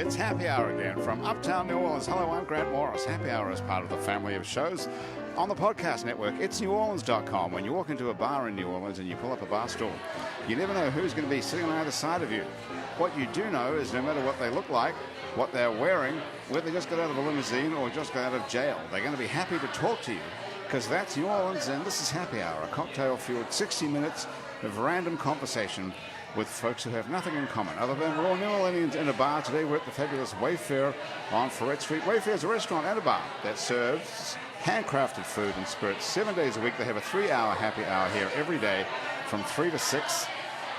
It's Happy Hour again from Uptown New Orleans. Hello, I'm Grant Morris. Happy Hour is part of the family of shows on the podcast network. It's neworleans.com. When you walk into a bar in New Orleans and you pull up a bar stool, you never know who's going to be sitting on either side of you. What you do know is no matter what they look like, what they're wearing, whether they just got out of a limousine or just got out of jail, they're going to be happy to talk to you because that's New Orleans and this is Happy Hour, a cocktail-fueled 60 minutes of random conversation with folks who have nothing in common other than we're all New Orleanians in a bar. Today we're at the fabulous Wayfair on Ferret Street. Wayfair is a restaurant and a bar that serves handcrafted food and spirits 7 days a week. They have a 3-hour happy hour here every day from 3 to 6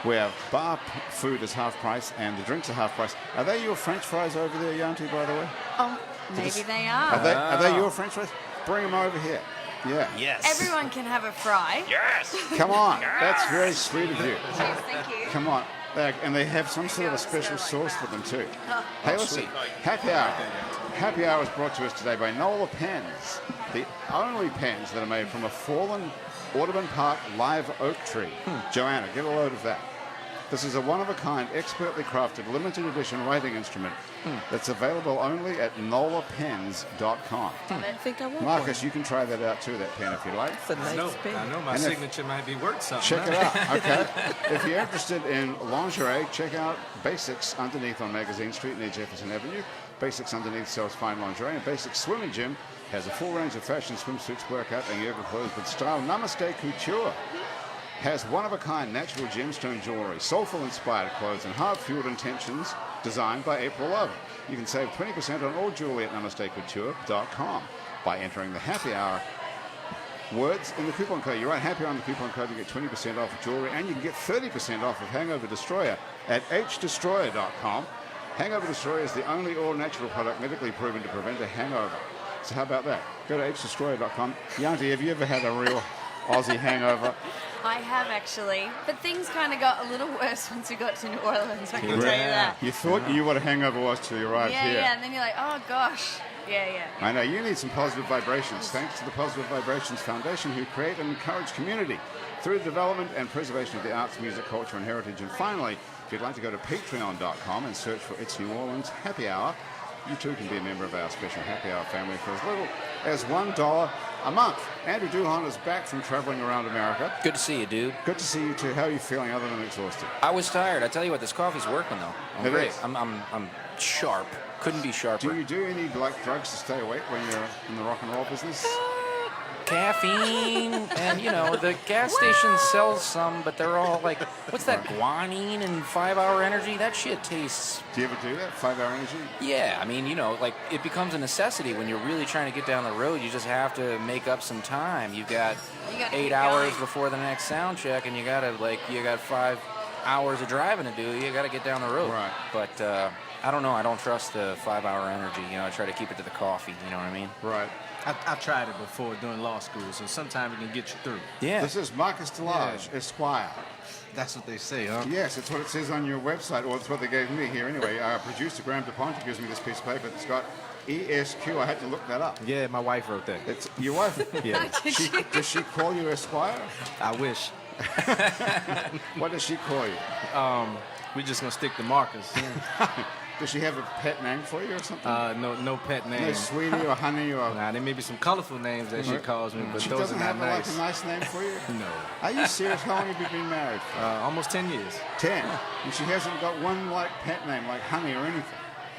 where bar food is half price and the drinks are half price. Are they your French fries over there, Yanti, by the way? Oh, maybe they are. Are they your French fries? Bring them over here. Yeah. Yes. Everyone can have a fry. Yes. Come on. That's very sweet of you. Cheers, thank you. Come on. And they have some sort of a special sauce for them too. Hey, listen. Happy Hour. Happy Hour is brought to us today by Nola Pens, the only pens that are made from a fallen Audubon Park live oak tree. Joanna, get a load of that. This is a one-of-a-kind, expertly crafted, limited edition writing instrument that's available only at NolaPens.com. I think I want Marcus, one. you can try that out too, that pen, if you like. It's a nice pen. I know my And if- signature might be worth something. Check it out, okay? If you're interested in lingerie, check out Basics underneath on Magazine Street near Jefferson Avenue. Basics underneath sells fine lingerie, and Basics Swimming Gym has a full range of fashion swimsuits, workout, and yoga clothes with style. Namaste Couture has one-of-a-kind natural gemstone jewelry, soulful-inspired clothes, and heart-fueled intentions designed by April Love. You can save 20% on all jewelry at NamasteCouture.com by entering the Happy Hour words in the coupon code. You write Happy Hour on the coupon code, you get 20% off of jewelry, and you can get 30% off of Hangover Destroyer at HDestroyer.com. Hangover Destroyer is the only all-natural product medically proven to prevent a hangover. So how about that? Go to HDestroyer.com. Yanti, have you ever had a real Aussie hangover? I have actually, but things kind of got a little worse once we got to New Orleans, I can tell you that. You thought you knew what a hangover was till you arrived Yeah, here. yeah, and then you're like, oh gosh. Yeah. I know, you need some positive vibrations. Thanks to the Positive Vibrations Foundation, who create and encourage community through the development and preservation of the arts, music, culture, and heritage. And finally, if you'd like to go to patreon.com and search for It's New Orleans Happy Hour, you too can be a member of our special Happy Hour family for as little as $1 a month. Andrew Duhon is back from traveling around America. Good to see you, dude. Good to see you too. How are you feeling other than exhausted? I was tired. I tell you what, this coffee's working though. I'm It great. is. I'm sharp. Couldn't be sharper. Do you do any drugs to stay awake when you're in the rock and roll business? Caffeine, and the gas station sells some, but they're all like, what's that, guanine and 5-hour energy? That shit tastes. Do you ever do that? 5-hour energy? Yeah, I mean, like it becomes a necessity when you're really trying to get down the road. You just have to make up some time. You've got You gotta 8 keep hours going. before the next sound check, and you got 5 hours of driving to do. You got to get down the road. Right. But I don't know. I don't trust the 5-hour energy. I try to keep it to the coffee. You know what I mean? Right. I've tried it before doing law school, so sometimes it can get you through. Yeah. This is Marcus Delage, Esquire. That's what they say, huh? Yes, it's what it says on your website, or it's what they gave me here anyway. Producer Graham DePonte gives me this piece of paper that's got ESQ. I had to look that up. Yeah, my wife wrote that. It's your wife. Yeah, Does she call you Esquire? I wish. What does she call you? We're just gonna stick to Marcus. Does she have a pet name for you or something? No pet No, name. sweetie or honey or... Nah, there may be some colorful names that she calls me, but She those doesn't are have not like nice. a nice name for you? No. Are you serious? How long have you been married for? Almost 10 years. 10. And she hasn't got one like pet name like honey or anything.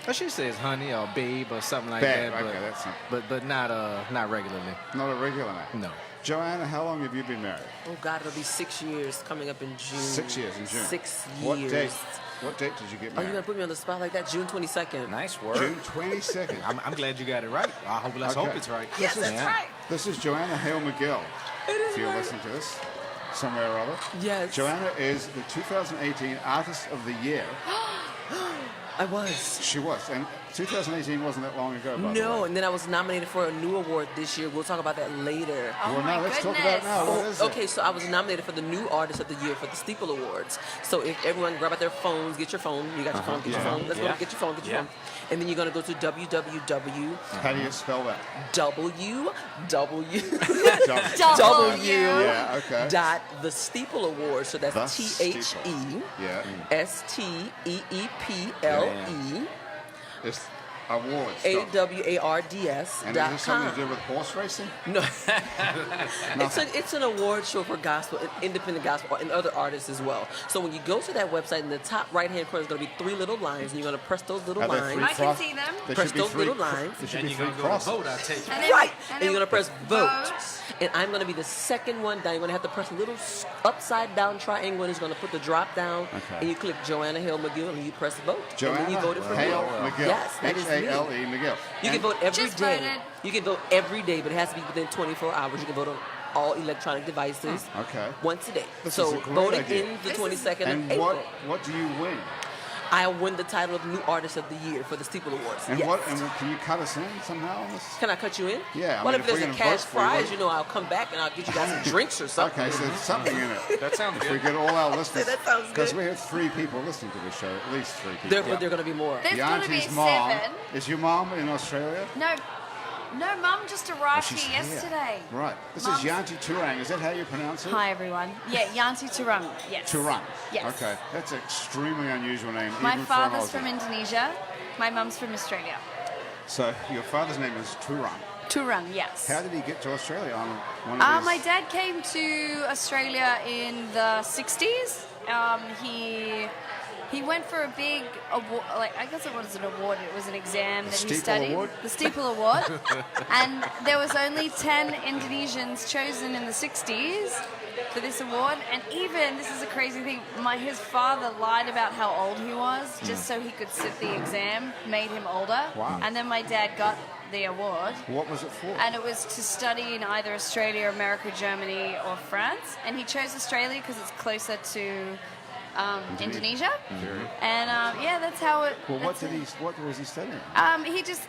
But she says honey or babe or something like Babe, that. okay, that's not- but not regularly. Not a regular name. No. Joanna, how long have you been married? Oh God, it'll be 6 years coming up in June. 6 years in June. 6 years. What date did you get Are you married? gonna put me on the spot like that? June 22nd. Nice work. June 22nd. I'm glad you got it right. Let's Okay. hope it's right. Yes, that's Yeah. right. This is Joanna Hale McGill. It is If you're right. listening to this somewhere or other. Yes. Joanna is the 2018 Artist of the Year. I was. She was. And 2018 wasn't that long ago, by the No, way. and then I was nominated for a new award this year. We'll talk about that later. Oh Well, my now let's goodness. talk about it now. What is it? Okay, so I was nominated for the new artist of the year for the Steeple Awards. So if everyone grab out their phones, get your phone. You got your phone, get your Yeah. phone. Let's go Yeah. get your phone, get your Yeah. phone. And then you're gonna go to www. How do you spell that? W. Yeah, okay. Dot the Steeple Awards. So that's The THE Steeple. Yeah. STEEPLE It's awards. awards.com. And is this something to do with horse racing? No, it's an award show for gospel, independent gospel, and other artists as well. So when you go to that website, in the top right-hand corner is going to be 3 little lines, and you're going to press those little Are there lines. three I can see them. There Press should be those three little lines. There should And be you're 3 going to go to crosses. vote, I take it. And then- Right, and and you're then going to press vote. vote. And I'm going to be the second one down. You're going to have to press a little upside down triangle, and it's going to put the drop down, Okay. and you click Joanna Hale McGill, and you press vote. and Joanna then you voted for Hale me. McGill. Yes, that is me. H-A-L-E McGill. You can And- vote every Just day. voted. You can vote every day, but it has to be within 24 hours. You can vote on all electronic devices Okay. once a day. This so is a great voting idea. in the This is- 22nd And of April. what do you win? I win the title of New Artist of the Year for the Steeple Awards. And yes. can you cut us in somehow on this? Can I cut you in? Yeah, I Well, mean, if if we're there's a gonna cash vote for you, prize, what- you know, I'll come back and I'll get you guys some drinks or something. Okay, so there's something in it. That sounds If we good. get all our listeners, That sounds because good. we have 3 people listening to this show, at least 3 people. There, but there are going to be more. There's Your got to be auntie's mom 7. is your mom in Australia? No, Mum just arrived She's here yesterday. Right. This Mum's- is Yanti Turang. Is that how you pronounce it? Hi, everyone. Yeah, Yanti Turang. Yes. Turang. Yes. Okay, that's an extremely unusual name. My even father's for an from Aussie. Indonesia. My mum's from Australia. So your father's name is Turang. Turang, yes. How did he get to Australia on one of these? My dad came to Australia in the 60s. He went for a big award, like I guess it was an award. It was an exam that he Steeple studied. Award? The Steeple Award. And there was only 10 Indonesians chosen in the 60s for this award. And even, this is a crazy thing, his father lied about how old he was just so he could sit the exam, made him older. Wow. And then my dad got the award. What was it for? And it was to study in either Australia, America, Germany, or France. And he chose Australia because it's closer to Indonesia. And yeah, that's how it. Well, what that's What was he studying?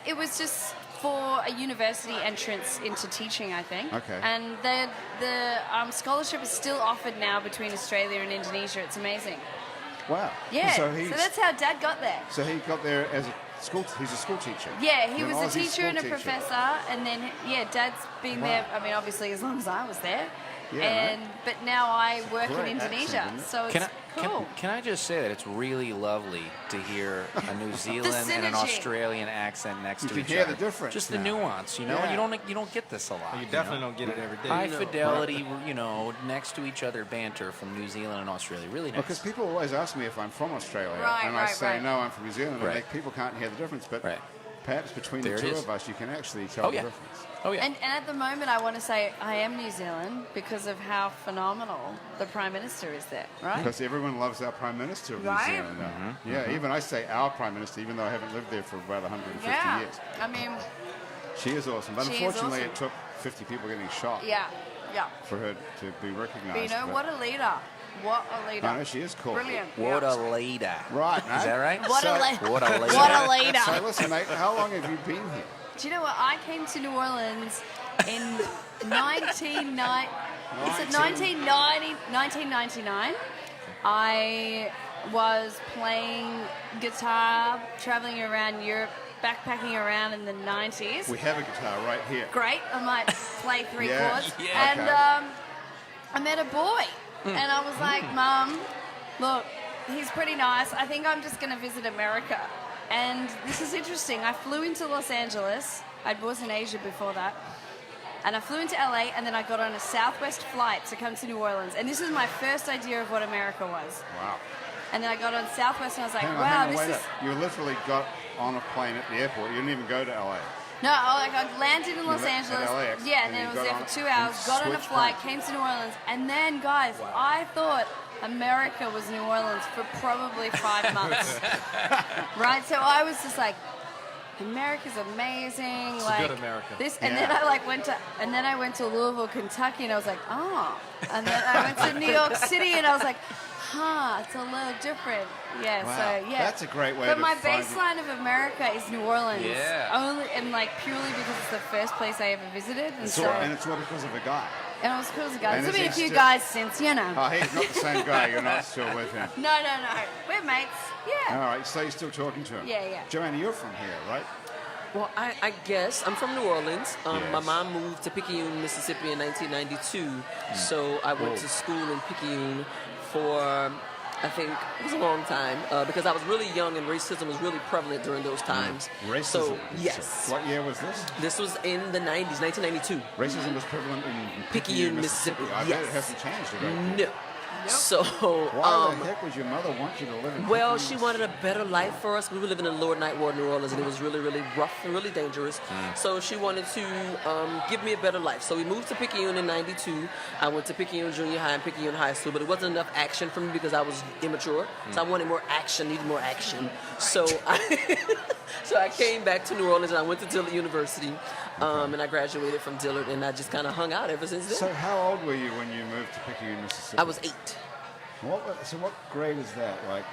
It was just for a university entrance into teaching, I think. Okay. And the scholarship is still offered now between Australia and Indonesia. It's amazing. Wow. Yeah. So So that's how Dad got there. So he got there as a school. He's a school teacher. Yeah, he An was Aussie a teacher school and a teacher. professor, and then Dad's been Wow. there. I mean, obviously as long as I was there. Yeah, But now I work in Great Indonesia, accent, isn't it? so it's Can I, cool. can I just say that it's really lovely to hear a New Zealand and an synergy. Australian accent next You to can each hear other. the difference Just the now. nuance, you know. Yeah. You don't get this a lot. You definitely don't get it every day. High No. fidelity, next to each other banter from New Zealand and Australia. Really nice. Because people always ask me if I'm from Australia, Right, and I right, say right. no, I'm from New Zealand. Right. And people can't hear the difference, but Right. perhaps between There the it two is. of us, you can actually tell Oh, the yeah. difference. Oh yeah. And at the moment, I want to say I am New Zealand because of how phenomenal the Prime Minister is there, right? Because everyone loves our Prime Minister of Right? New Zealand. Yeah, even I say our Prime Minister, even though I haven't lived there for about 150 Yeah. years. I mean, She is awesome. But She is unfortunately, awesome. it took 50 people getting shot yeah. for her to be recognized. But you know, what a leader. What a leader. I know, she is cool. Brilliant. What yeah. a leader. Right, Is mate. that right? What So- a leader. What a leader. What a leader. So listen, mate, how long have you been here? Do you know what? I came to New Orleans in 1999. I was playing guitar, traveling around Europe, backpacking around in the 90s. We have a guitar right here. Great. I might play 3 Yeah. chords. Yeah. And Okay. I met a boy. And I was like, Mum, look, he's pretty nice. I think I'm just going to visit America. And this is interesting. I flew into Los Angeles. I was in Asia before that. And I flew into LA, and then I got on a Southwest flight to come to New Orleans. And this is my first idea of what America was. Wow. And then I got on Southwest, and I was like, Hang on, wow, wait this up. is... You literally got on a plane at the airport. You didn't even go to LA. No, I landed in Los went at Angeles. LAX, Yeah, and and then you I was got there on- for 2 hours, and got on a switched flight, planes. came to New Orleans, and then, guys, I thought America was New Orleans for probably 5 months. Right? So I was just like, America's amazing. It's a like good America. This, and Yeah. then I went to Louisville, Kentucky, and I was like, oh. And then I went to New York City, and I was like, it's a little different. Yeah, Wow. so yeah. That's a great way But to my find- baseline of America is New Orleans. Yeah. Only and like purely because it's the first place I ever visited, and so And it's all because of a guy. and it was cool as a guy. And There's is been a he few still- guys since, you know. Oh, he's not the same guy. You're not still with him. No, we're mates. All Yeah. right, so you're still talking to him? Yeah, yeah. Joanna, you're from here, right? Well, I guess I'm from New Orleans. My Yes. mom moved to Picayune, Mississippi in 1992, so I went to school in Picayune for I think it was a long time because I was really young and racism was really prevalent during those times. Racism. So, yes. What year was this? This was in the 90s, 1992. Racism was prevalent in Picayune, Mississippi. I bet Yes. it hasn't changed a great deal. No. So, Why the heck would your mother want you to live in well, Picayune, she wanted a better life for us. We were living in Lower Ninth Ward, New Orleans, and it was really, really rough and really dangerous. So she wanted to give me a better life. So we moved to Picayune in '92. I went to Picayune Junior High and Picayune High School, but it wasn't enough action for me because I was immature. So I wanted more action, needed more action. So I came back to New Orleans and I went to Dillard University, and I graduated from Dillard, and I just kind of hung out ever since then. So how old were you when you moved to Picayune, Mississippi? I was 8. So what grade is that? Like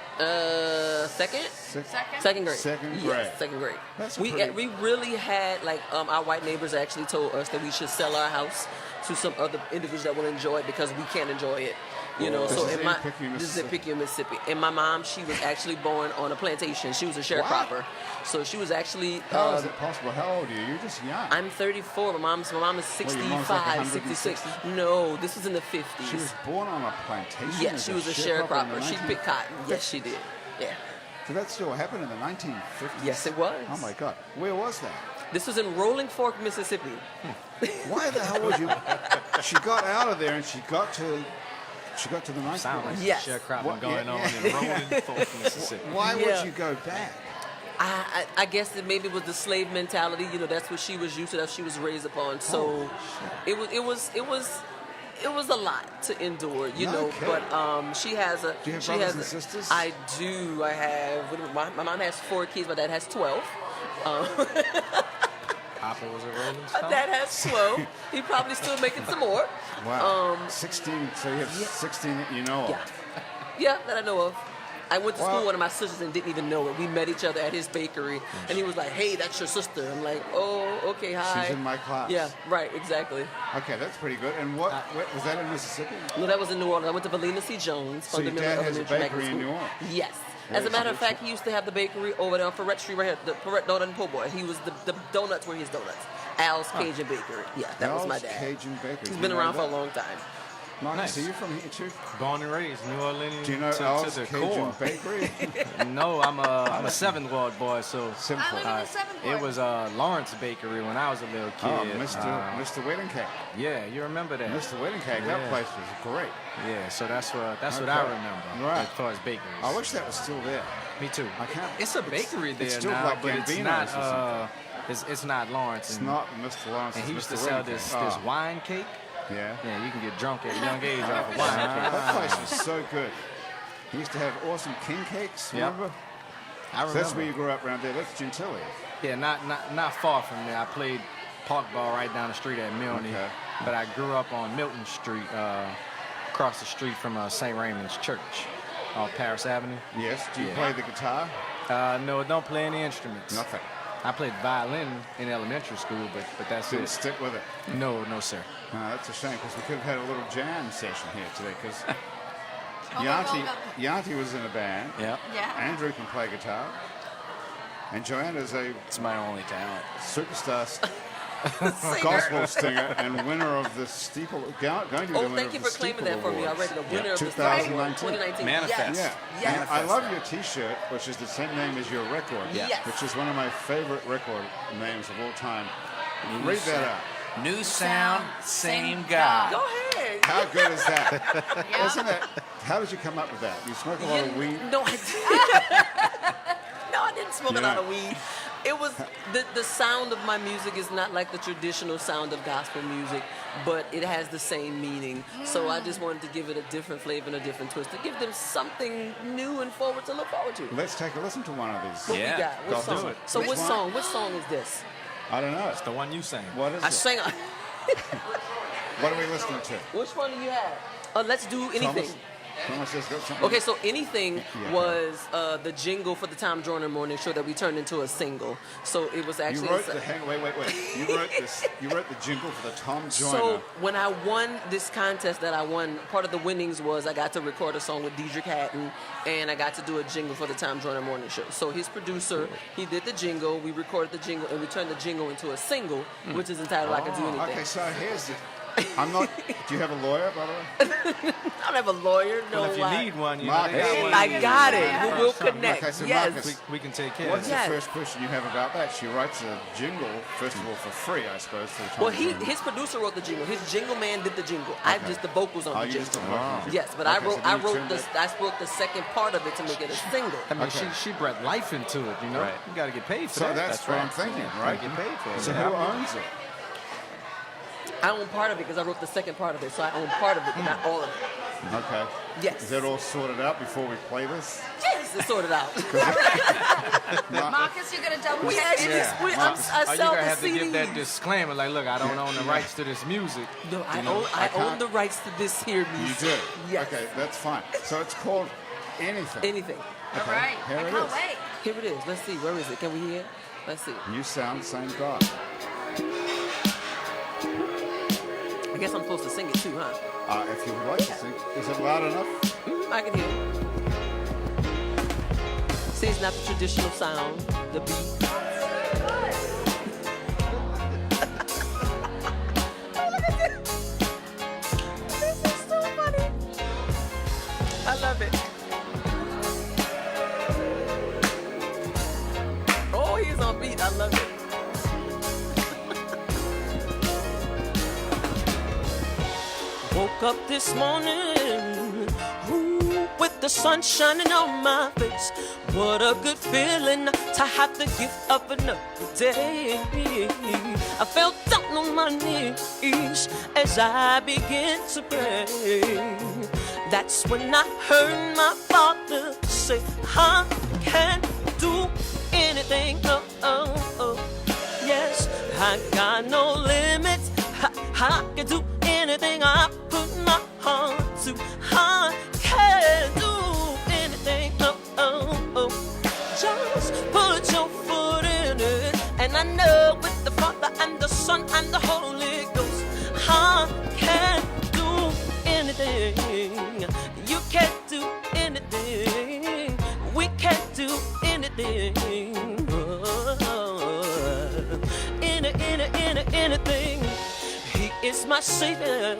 Second? sixth? Second grade. Second grade. Yes, second grade. That's a we pretty- we really had like our white neighbors actually told us that we should sell our house to some other individuals that will enjoy it because we can't enjoy it. You know, This so is in in my Picayune, this is in Mississippi. Picayune, Mississippi. And my mom, she was actually born on a plantation. She was a sharecropper, so she was actually. How is it possible? How old are you? You're just young. I'm 34. My mom is your mom's like 65, 66. 160? No, this was in the 50s. She was born on a plantation. Yes, as she was a sharecropper in the sharecropper. She picked cotton. Yes, she did. Yeah. So that still happened in the 1950s? Yes, it was. Oh my God. Where was that? This was in Rolling Fork, Mississippi. Why the hell would you? She got out of there and she got to the 1950s. Sound like Yes. sharecropping What- going yeah, on yeah. in Rolling Fork, Mississippi. Why Yeah. would you go back? I guess that maybe it was the slave mentality. You know, that's what she was used to. That she was raised upon. So it was a lot to endure. You No know, kidding. but she has a. Do you have she brothers has and a- sisters? I do. I have. My mom has 4 kids. My dad has 12. Papa was a Rolling My Stone. dad has 12. He probably still making some more. Wow. 16. So you have 16 that you know of. Yeah. Yeah, that I know of. I went to Wow. school with one of my sisters and didn't even know it. We met each other at his bakery, and he was like, "Hey, that's your sister." I'm like, "Oh, okay, hi." She's in my class. Yeah, right, exactly. Okay, that's pretty good. And what was that in Mississippi? No, that was in New Orleans. I went to Valina C. Jones, So your Fundamental dad has a Elementary bakery in Magnet New School. Orleans? Yes. That As a is matter of amazing. fact, he used to have the bakery over there on Ferret Street right here. The Ferret Donut and Po' Boy. He was the donuts were his donuts. Al's Cajun Bakery. Yeah, that was my Al's dad. Cajun Bakery. He's Do been you know around for a that? long time. Marcus, Nice. are you from here too? Born and raised, New Orleans. Do you know to Al's the Cajun core. Bakery? No, I'm a 7th Ward boy, so Simple. I live in the 7th Ward. it was Lawrence Bakery when I was a little kid. Oh, Mr. Wedding Cake. Yeah, you remember that? Mr. Wedding Cake, that Yeah. place was great. Yeah, so that's what I Okay. remember Right. as far as bakeries. I wish that was still there. Me too. I can't. It's a bakery there it's still now, like but it's Gambino's not. or something. It's not Lawrence. It's and, not Mr. Lawrence. And he it's used to Mr. sell Wedding this Cake. this Oh, wine cake. Yeah. Yeah, you can get drunk at a young age off of wine cake. That place was so good. He used to have awesome king cakes, Yep. remember? I So remember. that's where you grew up around there. That's Gentilly. Yeah, not far from there. I played park ball right down the street at Milne, Okay. but I grew up on Milton Street, across the street from St. Raymond's Church on Paris Avenue. Yes. Do you Yeah. play the guitar? No, don't play any instruments. Nothing. I played violin in elementary school, but that's Didn't it. stick with it. No, sir. No, that's a shame because we could have had a little jam session here today because Oh, Yanti was in a band. Yeah, Yeah. Andrew can play guitar. And Joanna's a It's my only talent. superstar gospel singer and winner of the steeple. Going to be the Oh, winner thank of you the for claiming Steeple that for me Awards. already. The winner of the 2019. 2019. Manifest. Yes. Yeah. Yes. And I love your T-shirt, which is the same name as your record, Yes. which is one of my favorite record names of all time. Read that out. New sound, same guy. Go ahead. How good is that? Yeah. Isn't it? How did you come up with that? You smoke a lot of weed? No, I didn't. No, I didn't smoke a lot Yeah. of weed. It was the sound of my music is not like the traditional sound of gospel music, but it has the same meaning. So I just wanted to give it a different flavor and a different twist to give them something new and forward to look forward to. Let's take a listen to one of these. What Yeah, we got? What let's song? do it. So Which what one? song? What song is this? I don't know. It's the one you sang. What is I it? sang. What are we listening to? Which one do you have? Let's do anything. Thomas has got something. Okay, so anything Yeah. was the jingle for the Tom Joyner Morning Show that we turned into a single. So it was You actually. wrote the wait. You wrote this. You wrote the jingle for the Tom Joyner. So when I won this contest that I won, part of the winnings was I got to record a song with Deidre Hatton, and I got to do a jingle for the Tom Joyner Morning Show. So his producer, he did the jingle, we recorded the jingle, and we turned the jingle into a single, which is entitled "I Can Do Anything." Okay, so here's the. I'm not. Do you have a lawyer, by the way? I don't have a lawyer. No, Well, if you need one, you know, Marcus. they got Hey, one. I got it. Yeah. We'll connect. Okay, so Yes. Marcus, We can take care What's of the it. Yes. first question you have about that? She writes a jingle, first of all, for free, I suppose, for the time. Well, his producer wrote the jingle. His jingle man did the jingle. I Okay. just the vocals on Oh, the you jingle. just did vocals. Yes, but Okay, I so wrote then I you wrote tuned the it. I wrote the second part of it to make it a single. I mean, Okay. she brought life into it, you know? Right. You got to get paid for So that. that's what I'm thinking, right? Get paid for it. So who owns it? I own part of it because I wrote the second part of it, so I own part of it, but not all of it. Okay. Yes. Is that all sorted out before we play this? Yes, it's sorted out. Marcus, you're going to double we check actually, this? I Oh, sell you gotta the have to give that CDs. disclaimer, like, look, I don't own the rights to this music. No, I can't- own the rights to this here You music. do? Yes. Okay, that's fine. So it's called Anything. Anything. All right. here I it can't is. wait. Here it is. Let's see. Where is it? Can we hear it? Let's see. New sound, same guy. I guess I'm supposed to sing it too, huh? If you would like to sing, is it loud enough? I can hear it. See, it's not the traditional sound, the beat. This is so funny. I love it. Oh, he's on beat. I love it. Woke up this morning, ooh, with the sun shining on my face. What a good feeling to have the gift of another day. I fell down on my knees as I began to pray. That's when I heard my father say, I can't do anything. Oh, oh, oh. Yes, I got no limits. I can do anything I put my heart to. I can do anything. Oh, oh, oh. Just put your foot in it. And I know with the Father and the Son and the Holy Ghost, I can do anything. You can't do anything. We can't do anything. Anything. He is my Savior.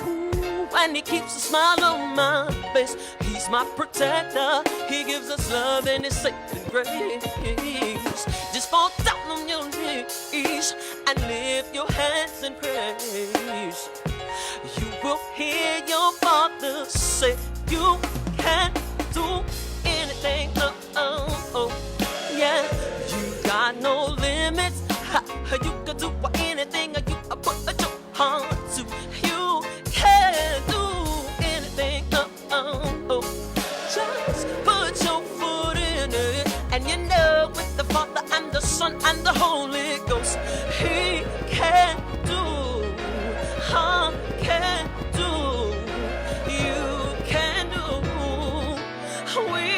Ooh, and He keeps a smile on my face. He's my protector. He gives us love and His saving grace. Just fall down on your knees and lift your hands in praise. You will hear your Father say, you can't do anything. Oh, oh, oh. Yeah, you got no limits. You can do anything you put your heart to. You can do anything. Oh, oh, oh. Just put your foot in it. And you know with the Father and the Son and the Holy Ghost, He can do. I can do. You can do. We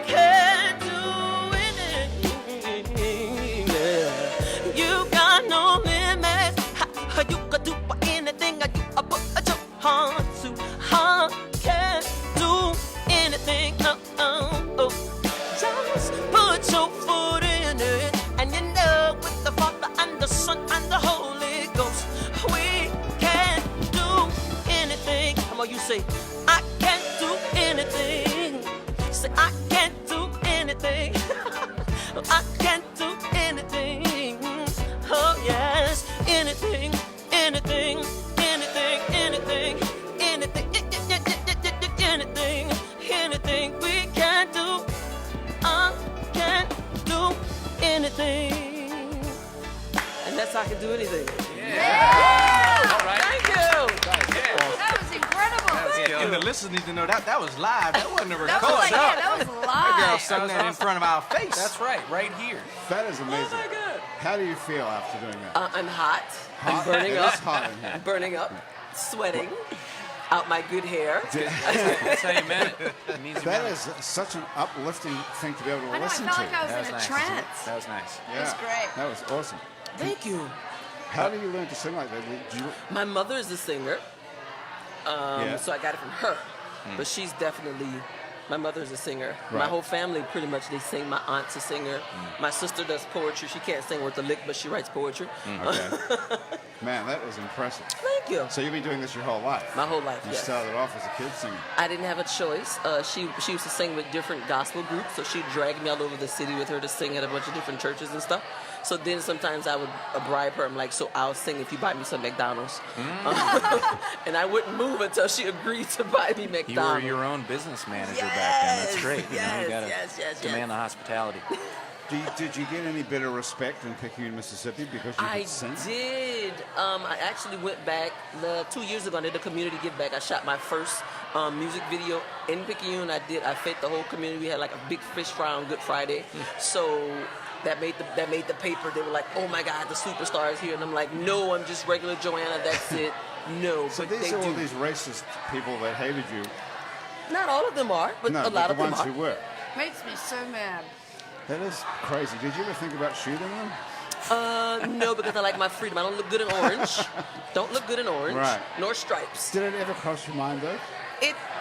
can do anything. Yeah. You got no limits. You can do anything you put your heart to. I can do anything. Oh, oh, oh. Just put your foot in it. And you know with the Father and the Son and the Holy Ghost, we can do anything. Come on, you say, I can't do anything. Say, I can't do anything. I can't do anything. Oh, yes, anything, anything, anything, anything, anything, anything, anything we can do. I can do anything. And that's how I can do anything. Yeah. All right. Thank you. That was incredible. And the listeners need to know that was live. That wasn't a That record. was like, yeah, that was Girl live. sung that in front of our face. That's right here. That is amazing. my God. How do you feel after doing that? I'm hot. I'm Hot? burning It up. is hot in here. I'm burning up. Sweating. Out my good hair. That's how you meant it. It means you That meant is such an uplifting thing to be able to I know, I listen felt to. like I was That was in a nice. trance. That was nice. Yeah, was great. That was awesome. Thank you. How do you learn to sing like that? Did you, My mother is a singer, Yeah. so I got it from her. But she's definitely My mother's a singer. Right. My whole family pretty much they sing. My aunt's a singer. My sister does poetry. She can't sing worth a lick, but she writes poetry. Okay. Man, that is impressive. Thank you. So you've been doing this your whole life? My whole life. You Yes. started off as a kid singing. I didn't have a choice. She used to sing with different gospel groups, so she'd drag me all over the city with her to sing at a bunch of different churches and stuff. So then sometimes I would bribe her. I'm like, so I'll sing if you buy me some McDonald's. And I wouldn't move until she agreed to buy me You were McDonald's. your own business manager back then. That's Yes, great. You know, you gotta yes. demand the hospitality. Did you get any bit of respect in Picayune, Mississippi because you I could sing? did. I actually went back 2 years ago. I did a community give back. I shot my first music video in Picayune. I fed the whole community. We had like a big fish fry on Good Friday. So that made the paper. They were like, "Oh my God, the superstar is here!" And I'm like, "No, I'm just regular Joanna. That's it." No, So but these they are all do. these racist people that hated you. Not all of them are, but No, a but lot the of them ones are. who were. Makes me so mad. That is crazy. Did you ever think about shooting them? No, because I like my freedom. I don't look good in orange. Don't look good in orange. Right. Nor stripes. Did it ever cross your mind though?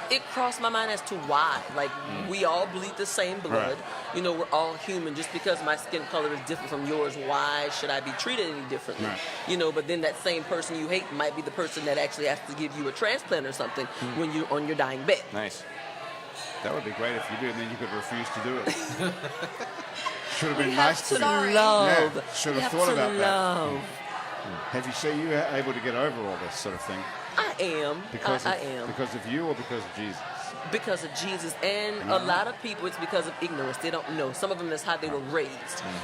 It crossed my mind as to why. Like, we all bleed the same blood. Right. You know, we're all human. Just because my skin color is different from yours, why should I be treated any differently? Right. You know, but then that same person you hate might be the person that actually has to give you a transplant or something when you're on your dying bed. Nice. That would be great if you did, and then you could refuse to do it. Should have been We have nice to to you. Sorry. Love. Yeah, should You have have thought to about that. love. Have you seen you are able to get over all this sort of thing I am. because I of, am. because of you or because of Jesus? Because of Jesus, and a lot of people, it's because of ignorance. They don't know. Some of them, that's how they were raised.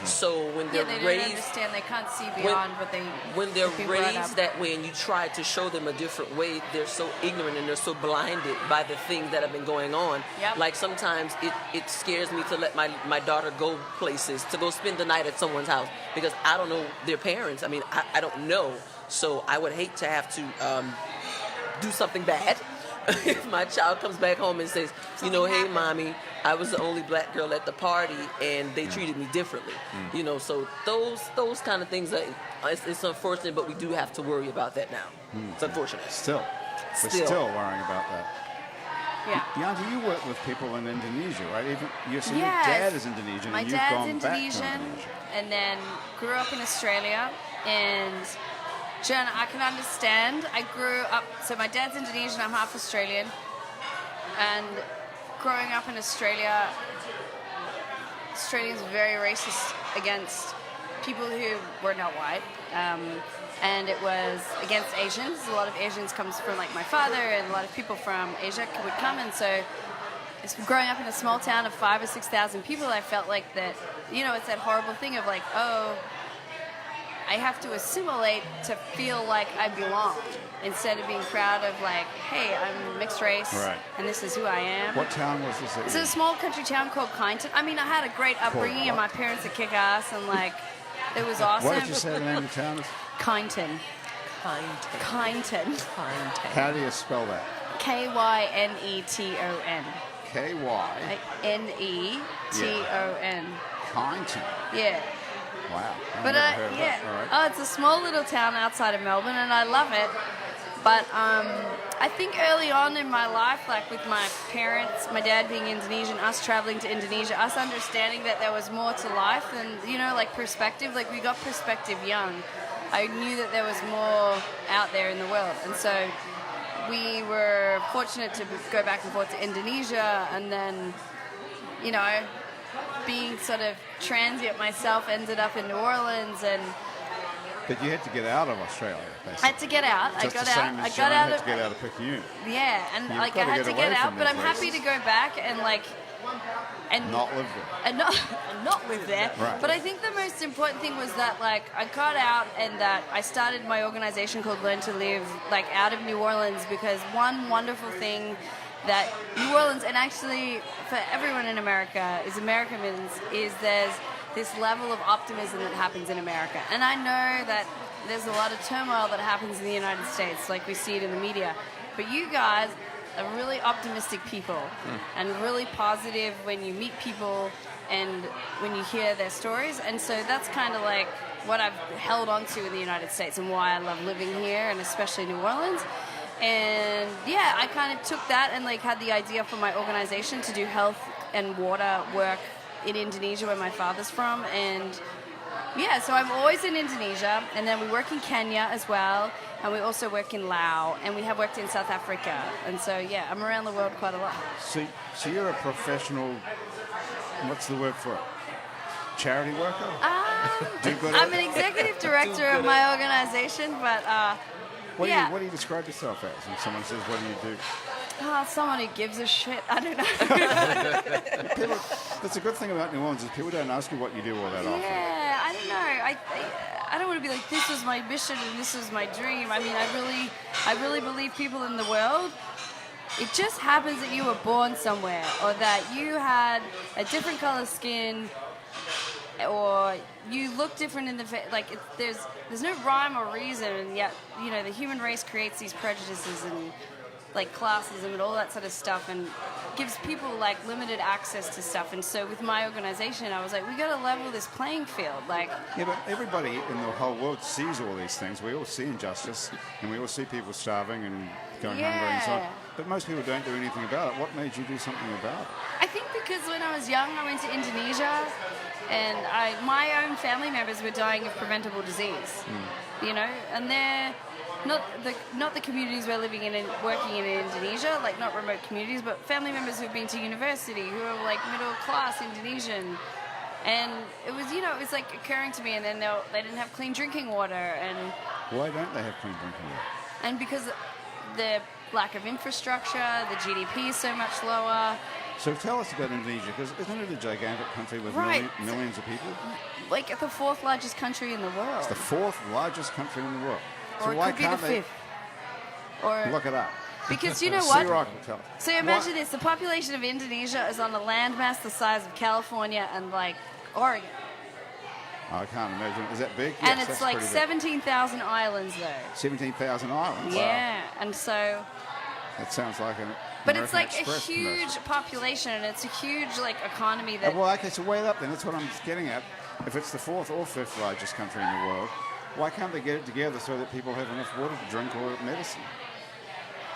So when Yeah, they're they don't raised, understand. They can't see beyond what they. when they're be brought up. raised that way, and you try to show them a different way, they're so ignorant and they're so blinded by the things that have been going on. Yep. Like sometimes it scares me to let my daughter go places, to go spend the night at someone's house, because I don't know their parents. I mean, I don't know. So I would hate to have to do something bad. If my child comes back home and says, you know, hey, mommy, I was the only black girl at the party and they treated me differently. You know, so those kind of things, it's unfortunate, but we do have to worry about that now. It's unfortunate. Still, we're Still. still worrying about that. Yeah. Yanti, you work with people in Indonesia, right? Even your Yes. dad is Indonesian, My and you've dad's gone back to Indonesian, Indonesia. and then grew up in Australia. And Jen, I can understand. I grew up. So my dad's Indonesian. I'm half Australian. And growing up in Australia, Australians are very racist against people who were not white. And it was against Asians. A lot of Asians comes from like my father, and a lot of people from Asia would come. And so growing up in a small town of 5,000 or 6,000 people, I felt like that, you know, it's that horrible thing of like, oh, I have to assimilate to feel like I belong, instead of being proud of like, hey, I'm mixed race, Right. and this is who I am. What town was this? It's a small country town called Kyneton. I mean, I had a great upbringing, and my parents would kick ass, and like, it was awesome. What did you say the name of the town is? Kyneton. Kyneton. Kyneton. How do you spell that? Kyneton. K-Y. Neton. Kyneton. Yeah. Wow. I've But never heard of yeah, that. All right. oh, it's a small little town outside of Melbourne, and I love it. But I think early on in my life, like with my parents, my dad being Indonesian, us traveling to Indonesia, us understanding that there was more to life than, you know, like perspective. Like we got perspective young. I knew that there was more out there in the world, and so we were fortunate to go back and forth to Indonesia, and then, you know, being sort of transient myself, ended up in New Orleans, and But you had to get out of Australia, I basically. had to get out. Just I got the same out. I as got John out had of to get out of Picayune. yeah, and You've like I gotta had get to away get from out, but I'm these happy races. to go back and like and Not live there. and not live there. Right. But I think the most important thing was that like I got out and that I started my organization called Learn to Live like out of New Orleans, because one wonderful thing that New Orleans, and actually for everyone in America, is there's this level of optimism that happens in America. And I know that there's a lot of turmoil that happens in the United States, like we see it in the media. But you guys are really optimistic people and really positive when you meet people and when you hear their stories. And so that's kind of like what I've held on to in the United States and why I love living here, and especially New Orleans, And yeah, I kind of took that and like had the idea for my organization to do health and water work in Indonesia, where my father's from. And yeah, so I'm always in Indonesia, and then we work in Kenya as well, and we also work in Laos, and we have worked in South Africa. And so yeah, I'm around the world quite a lot. So you're a professional, what's the word for it? Charity worker? I'm an executive director of my organization, but What yeah. do you describe yourself as? When someone says, what do you do? Someone who gives a shit. I don't know. People, that's a good thing about New Orleans is people don't ask you what you do all that often. Yeah, I don't know. I don't want to be like, this is my mission and this is my dream. I mean, I really believe people in the world. It just happens that you were born somewhere, or that you had a different color skin, or you look different in the face. Like, there's no rhyme or reason, and yet, you know, the human race creates these prejudices and like classism and all that sort of stuff, and gives people like limited access to stuff. And so with my organization, I was like, we got to level this playing field. Like, Yeah, but everybody in the whole world sees all these things. We all see injustice, and we all see people starving and going hungry and so on. Yeah. But most people don't do anything about it. What made you do something about it? I think because when I was young, I went to Indonesia, and my own family members were dying of preventable disease. You know, and they're not the communities we're living in and working in Indonesia, like not remote communities, but family members who've been to university, who are like middle class Indonesian. And it was, you know, it was like occurring to me, and then they didn't have clean drinking water, and Why don't they have clean drinking water? and because the lack of infrastructure, the GDP is so much lower. So tell us about Indonesia, because isn't it a gigantic country with Right. millions of people? Like the fourth largest country in the world. It's the fourth largest country in the world. So Or it why could be the can't they fifth. Or look it up? because you know Sea what? Rock will tell us. So imagine this: the population of Indonesia is on a landmass the size of California and like Oregon, I can't imagine. Is that big? and Yes, it's that's like pretty big. 17,000 islands though. 17,000 islands. Wow. Yeah, and so, That sounds like an but it's American like a Express huge commercial. population, and it's a huge like economy that. Well, okay, so weigh it up then. That's what I'm getting at. If it's the fourth or fifth largest country in the world, why can't they get it together so that people have enough water to drink or medicine?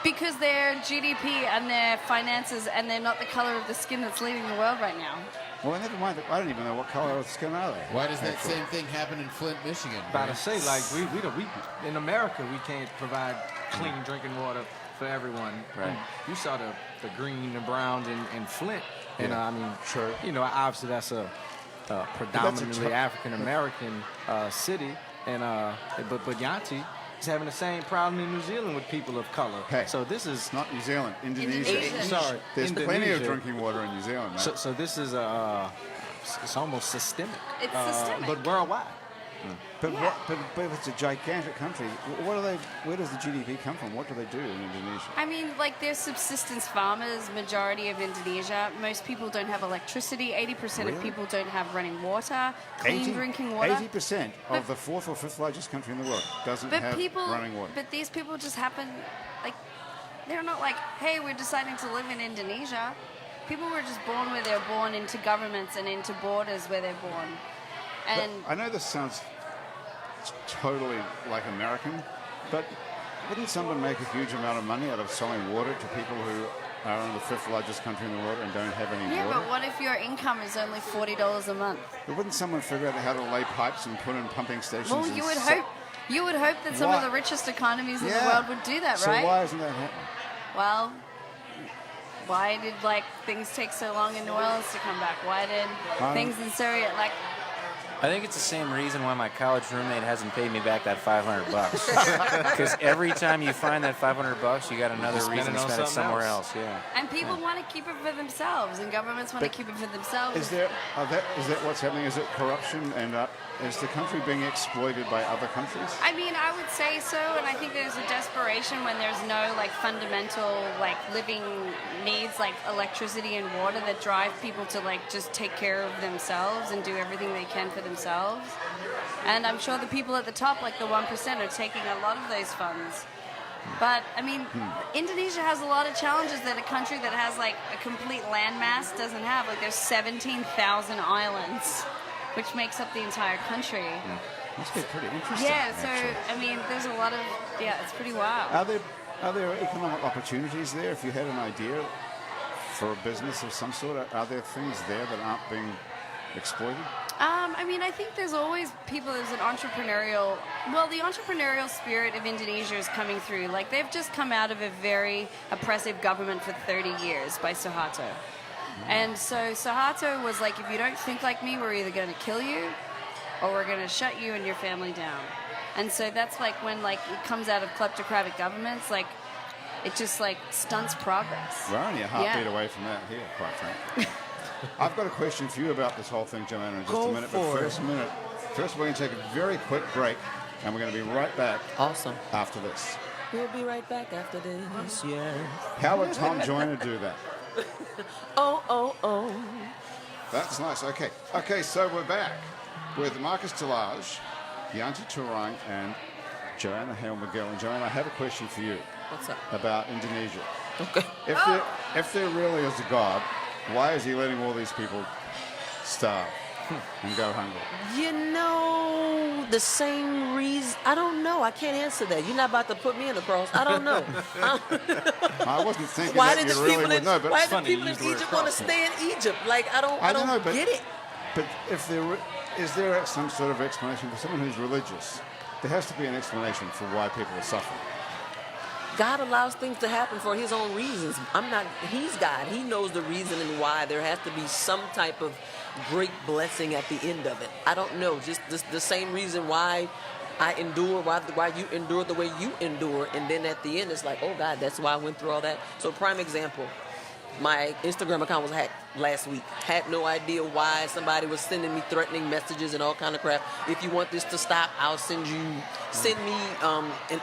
Because their GDP and their finances, and they're not the color of the skin that's leading the world right now. Well, never mind. I don't even know what color of skin are they. Why does that Actually. same thing happen in Flint, Michigan? About to Brad? say, like, we in America, we can't provide clean drinking water for everyone. Right. And you saw the green and browns in Flint, and Yeah. I mean, Sure. you know, obviously that's a predominantly African American city, and but Yanti is having the same problem in New Zealand with people of color. Hey. So this is It's not New Zealand, Indonesia. Indonesia. sorry. There's plenty of Indonesia. drinking water in New Zealand, mate. So this is it's almost systemic. It's systemic. but worldwide. but, yeah. but if it's a gigantic country, what do they? Where does the GDP come from? What do they do in Indonesia? I mean, like, they're subsistence farmers, majority of Indonesia. Most people don't have electricity. 80% of Really? people don't have running water, clean drinking water. 80% But- of the fourth or fifth largest country in the world doesn't But have people, running water. but these people just happen, like, they're not like, hey, we're deciding to live in Indonesia. People were just born where they're born, into governments and into borders where they're born. And I know this sounds totally like American, but wouldn't someone make a huge amount of money out of selling water to people who are in the fifth largest country in the world and don't have any yeah, water? but what if your income is only $40 a month? But wouldn't someone figure out how to lay pipes and put in pumping stations? Well, and you would se- hope. You would hope that some of Why? the richest economies in the Yeah. world would do that, So right? why isn't that happening? Well, why did like things take so long in New Orleans to come back? Why did things in Syria like? I think it's the same reason why my college roommate hasn't paid me back that $500. Because every time you find that $500, you got another spend reason it to on spend it something somewhere else. else. Yeah. And people want to keep it for themselves, and governments want to But keep it for themselves. Is that what's happening? Is it corruption and is the country being exploited by other countries? I mean, I would say so, and I think there's a desperation when there's no like fundamental like living needs like electricity and water that drive people to like just take care of themselves and do everything they can for themselves. And I'm sure the people at the top, like the 1%, are taking a lot of those funds. But I mean, Indonesia has a lot of challenges that a country that has like a complete landmass doesn't have. Like there's 17,000 islands, which makes up the entire country. Must be pretty interesting. Yeah, so actually. I mean, there's a lot of it's pretty wild. Are there Are there economic opportunities there? If you had an idea for a business of some sort, are there things there that aren't being exploited? I mean, I think there's always people, there's an entrepreneurial, well, the entrepreneurial spirit of Indonesia is coming through. Like, they've just come out of a very oppressive government for 30 years by Suharto. And so Suharto was like, if you don't think like me, we're either going to kill you or we're going to shut you and your family down. And so that's like when like it comes out of kleptocratic governments, like it just like stunts progress. We're only a heartbeat away from that here, quite frankly. I've got a question for you about this whole thing, Joanna, in just a minute. But first we're going to take a very quick break, and we're going to be right back. Awesome. After this. We'll be right back after this, yeah. How would Tom Joyner do that? Oh. That's nice. Okay, so we're back with Marcus Talaj, Yanti Turang, and Joanna Hale-McGill. And Joanna, I have a question for you. What's up? About Indonesia. Okay. If there really is a God, why is he letting all these people starve and go hungry? You know, the same reason. I don't know. I can't answer that. You're not about to put me in the cross. I don't know. I wasn't thinking why that did you the really people would in, know, but why it's did funny people you in use the word Egypt want to cross. stay in Egypt? Like, I don't know, but get it. But if there is there some sort of explanation for someone who's religious? There has to be an explanation for why people are suffering. God allows things to happen for his own reasons. He's God. He knows the reason and why. There has to be some type of great blessing at the end of it. I don't know. Just the same reason why I endure, why you endure the way you endure. And then at the end, it's like, oh, God, that's why I went through all that. So prime example, my Instagram account was hacked last week. Had no idea why. Somebody was sending me threatening messages and all kind of crap. If you want this to stop, I'll send me an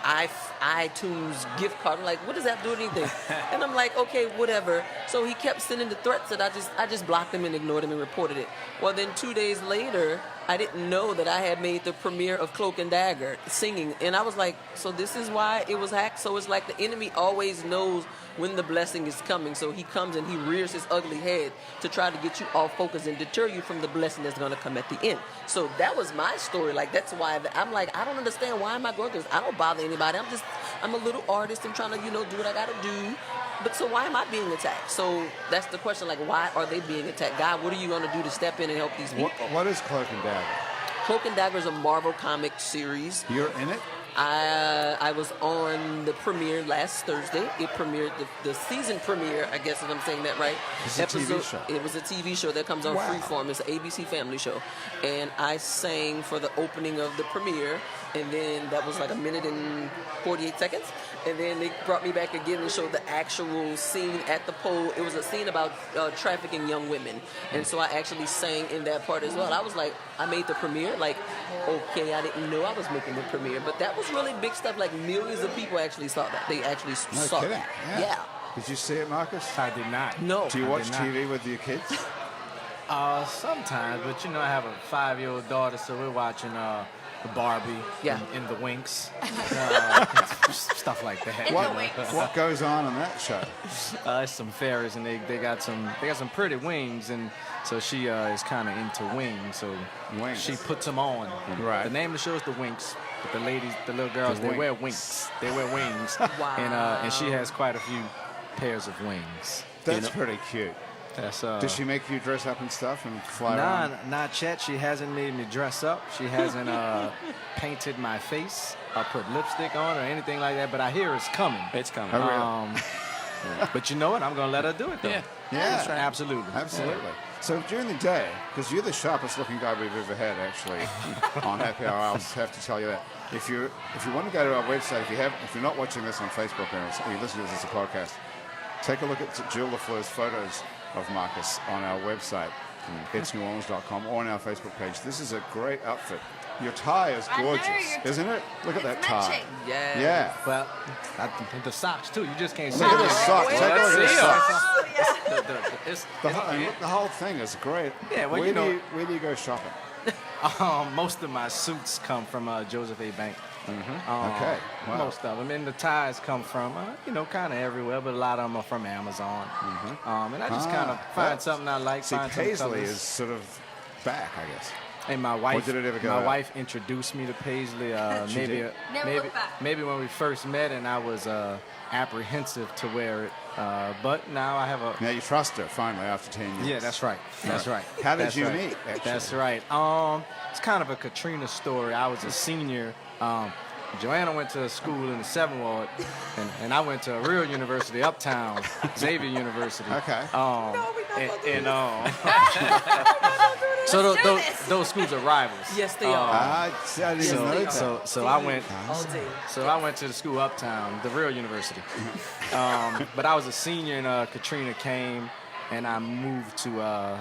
iTunes gift card. I'm like, what does that do to anything? And I'm like, okay, whatever. So he kept sending the threats that I just blocked him and ignored him and reported it. Well, then 2 days later, I didn't know that I had made the premiere of Cloak and Dagger singing. And I was like, so this is why it was hacked? So it's like the enemy always knows when the blessing is coming. So he comes and he rears his ugly head to try to get you off focus and deter you from the blessing that's going to come at the end. So that was my story. Like, that's why I'm like, I don't understand. Why am I going through this? I don't bother anybody. I'm a little artist. I'm trying to, do what I got to do. But so why am I being attacked? So that's the question. Like, why are they being attacked? God, what are you going to do to step in and help these people? What is Cloak and Dagger? Cloak and Dagger is a Marvel comic series. You're in it? I was on the premiere last Thursday. It premiered the season premiere, I guess if I'm saying that right. It's a TV show. It was a TV show that comes on Freeform. It's an ABC family show. And I sang for the opening of the premiere, and then that was like 1 minute and 48 seconds. And then they brought me back again and showed the actual scene at the pole. It was a scene about trafficking young women. And so I actually sang in that part as well. I was like, I made the premiere. Like, okay, I didn't know I was making the premiere. But that was really big stuff. Like, millions of people actually saw that. They actually saw kidding. that. Yeah. Did you see it, Marcus? I did not. No. Do you watch TV with your kids? Sometimes, but I have a 5-year-old daughter, so we're watching the Barbie and the Winx, stuff like that. What goes on in that show? It's some fairies, and they got some pretty wings, and so she is kind of into wings, so she puts them on. Right. The name of the show is the Winx, but the little girls, they wear wings. They wear wings. Wow. And she has quite a few pairs of wings. That's pretty cute. That's, Does she make you dress up and stuff and fly around? Nah, not yet. She hasn't made me dress up. She hasn't painted my face or put lipstick on or anything like that, but I hear it's coming. It's coming. Oh, really? But you know what? I'm going to let her do it, though. Yeah. Yeah. Absolutely. Absolutely. So during the day, because you're the sharpest looking guy we've ever had, actually, on Happy Hour, I'll have to tell you that. If you want to go to our website, if you're not watching this on Facebook or you listen to this as a podcast, take a look at Jill LaFleur's photos of Marcus on our website, itsneworleans.com, or on our Facebook page. This is a great outfit. Your tie is gorgeous, isn't it? Look at that tie. Yeah. Yeah. Well, the socks, too. You just can't see Look at them. the socks. Take a look at the socks. It's- The whole thing is great. Yeah, well, where do you go shopping? most of my suits come from Joseph A. Bank. Okay. Wow. Most of them. And the ties come from, kind of everywhere, but a lot of them are from Amazon. And I just kind of find something I like. See, find some Paisley colors. is sort of back, I guess. And my wife, did it ever go my out? wife introduced me to Paisley. She maybe, did? Never maybe, looked back. maybe when we first met, and I was apprehensive to wear it. But now I have a. Now you trust her finally after 10 years. Yeah, that's right. That's right. How did That's you right. meet, actually? That's right. It's kind of a Katrina story. I was a senior. Joanna went to school in the 7th Ward, and I went to a real university uptown, Xavier University. Okay. So Let's do this. those schools are rivals. Yes, they are. I didn't So, know that. so I went. All day. So I went to the school uptown, the real university. But I was a senior, and Katrina came, and I moved to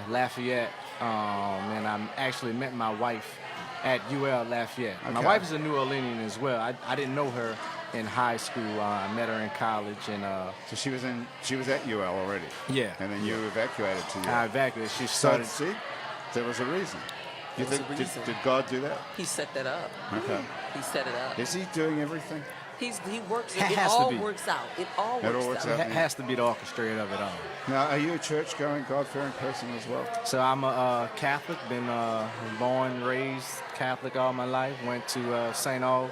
Lafayette, and I actually met my wife at UL Lafayette. My Okay. wife is a New Orleanian as well. I didn't know her in high school. I met her in college, and So she was at UL already. yeah, And then you evacuated to UL. I evacuated. She So started. see, there was a reason. You There was think a reason. did God do that? He set that up. Okay. He set it up. Is he doing everything? He works. It It has to all be. works out. It all It all works works out. out. Has to be the orchestrator of it all. Now, are you a church-going, God-fearing person as well? So I'm a Catholic, been born, raised Catholic all my life. Went to St. Aug,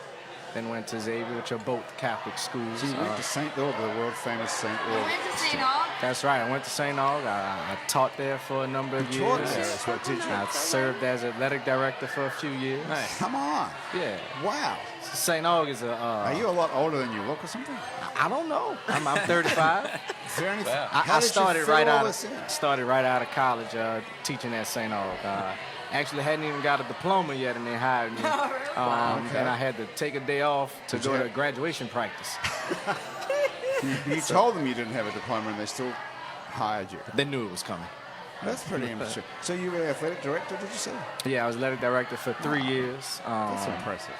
then went to Xavier, which are both Catholic schools. So you went to St. Aug, the world-famous St. I Aug. went to St. Aug. That's right. I went to St. Aug. I taught there for a number of You taught years. there as well, did you? I served as athletic director for a few years. Come on. Yeah. Wow. St. Aug is a. Are you a lot older than you look or something? I don't know. I'm 35. Is there anything? I How did started you fit right all out. this in? Started right out of college teaching at St. Aug. Actually, hadn't even got a diploma yet, and they hired me. Okay. And I had to take a day off to Did go you to graduation practice. You told them you didn't have a diploma and they still hired you. They knew it was coming. That's pretty interesting. So you were the athletic director, did you say? Yeah, I was athletic director for 3 years. That's impressive.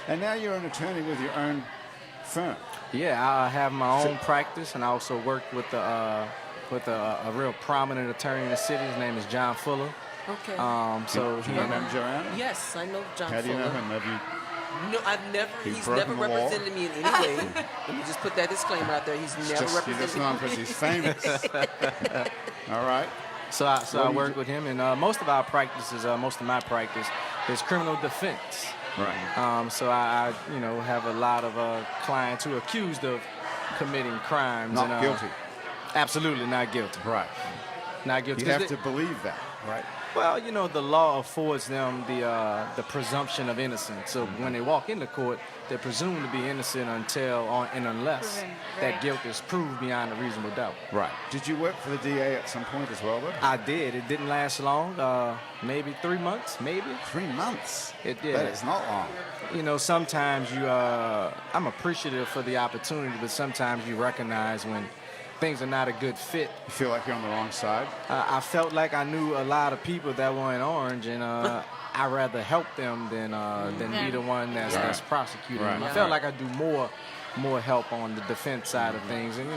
And now you're an attorney with your own firm. Yeah, I have my own practice, and I also work with a real prominent attorney in the city. His name is John Fuller. Okay. So Do he you know him, Joanna? Yes, I know John How do you know Fuller. him? Have you? No, I've never. He's He's broken never the law? represented me in any way. Let me just put that disclaimer out there. He's never You're just represented known me. because he's famous. All right. So I do you work do? with him, and most of my practice is criminal defense. Right. So I have a lot of clients who are accused of committing crimes. Not and, guilty. Absolutely not guilty. Right. Not guilty. You 'Cause have to believe that, right? Well, the law affords them the presumption of innocence. So when they walk into court, they're presumed to be innocent unless Proven, that right. guilt is proved beyond a reasonable doubt. Right. Did you work for the DA at some point as well, though? I did. It didn't last long. Maybe 3 months, maybe. 3 months. It did. That is not long. Sometimes I'm appreciative for the opportunity, but sometimes you recognize when things are not a good fit. You feel like you're on the wrong side. I felt like I knew a lot of people that were in Orange, and I'd rather help them than be the one that's prosecuting them. Right. I felt like I do more help on the defense side of things, and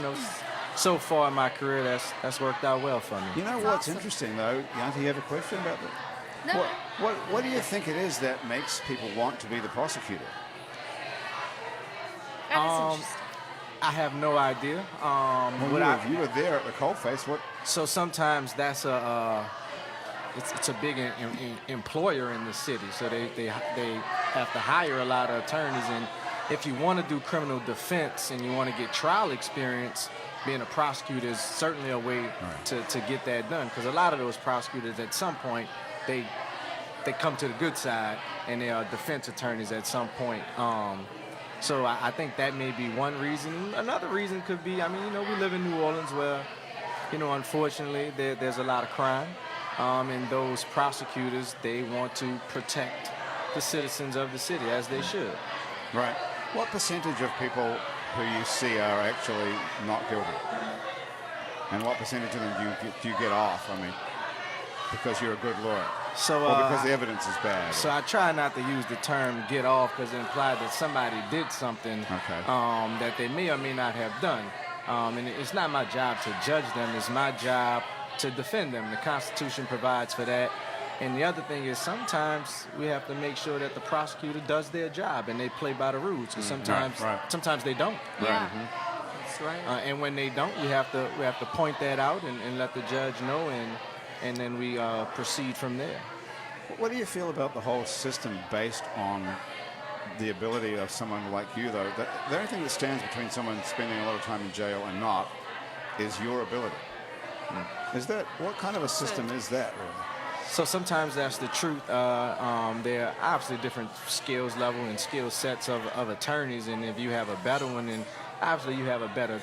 so far in my career, that's worked out well for me. You know what's interesting, though? Yanti, you have a question about that? No. What do you think it is that makes people want to be the prosecutor? That is interesting. I have no idea. Well, you were there at the coalface. What? So sometimes that's it's a big employer in the city. So they have to hire a lot of attorneys, and if you want to do criminal defense and you want to get trial experience, being a prosecutor is certainly a way to get that done. Because a lot of those prosecutors at some point they come to the good side and they are defense attorneys at some point. So I think that may be one reason. Another reason could be, we live in New Orleans where, unfortunately there's a lot of crime. And those prosecutors, they want to protect the citizens of the city, as they should. Right. What percentage of people who you see are actually not guilty? And what percentage of them do you get off? Because you're a good lawyer. So, or because the evidence is bad. So I try not to use the term "get off" because it implies that somebody did something that they may or may not have done. And it's not my job to judge them. It's my job to defend them. The Constitution provides for that. And the other thing is sometimes we have to make sure that the prosecutor does their job and they play by the rules. Because sometimes they don't. Yeah. That's right. And when they don't, we have to point that out and let the judge know, and then we proceed from there. What do you feel about the whole system based on the ability of someone like you, though? The only thing that stands between someone spending a lot of time in jail and not is your ability. Is that, what kind of a system is that, really? So sometimes that's the truth. There are obviously different skills level and skill sets of attorneys, and if you have a better one, then obviously you have a better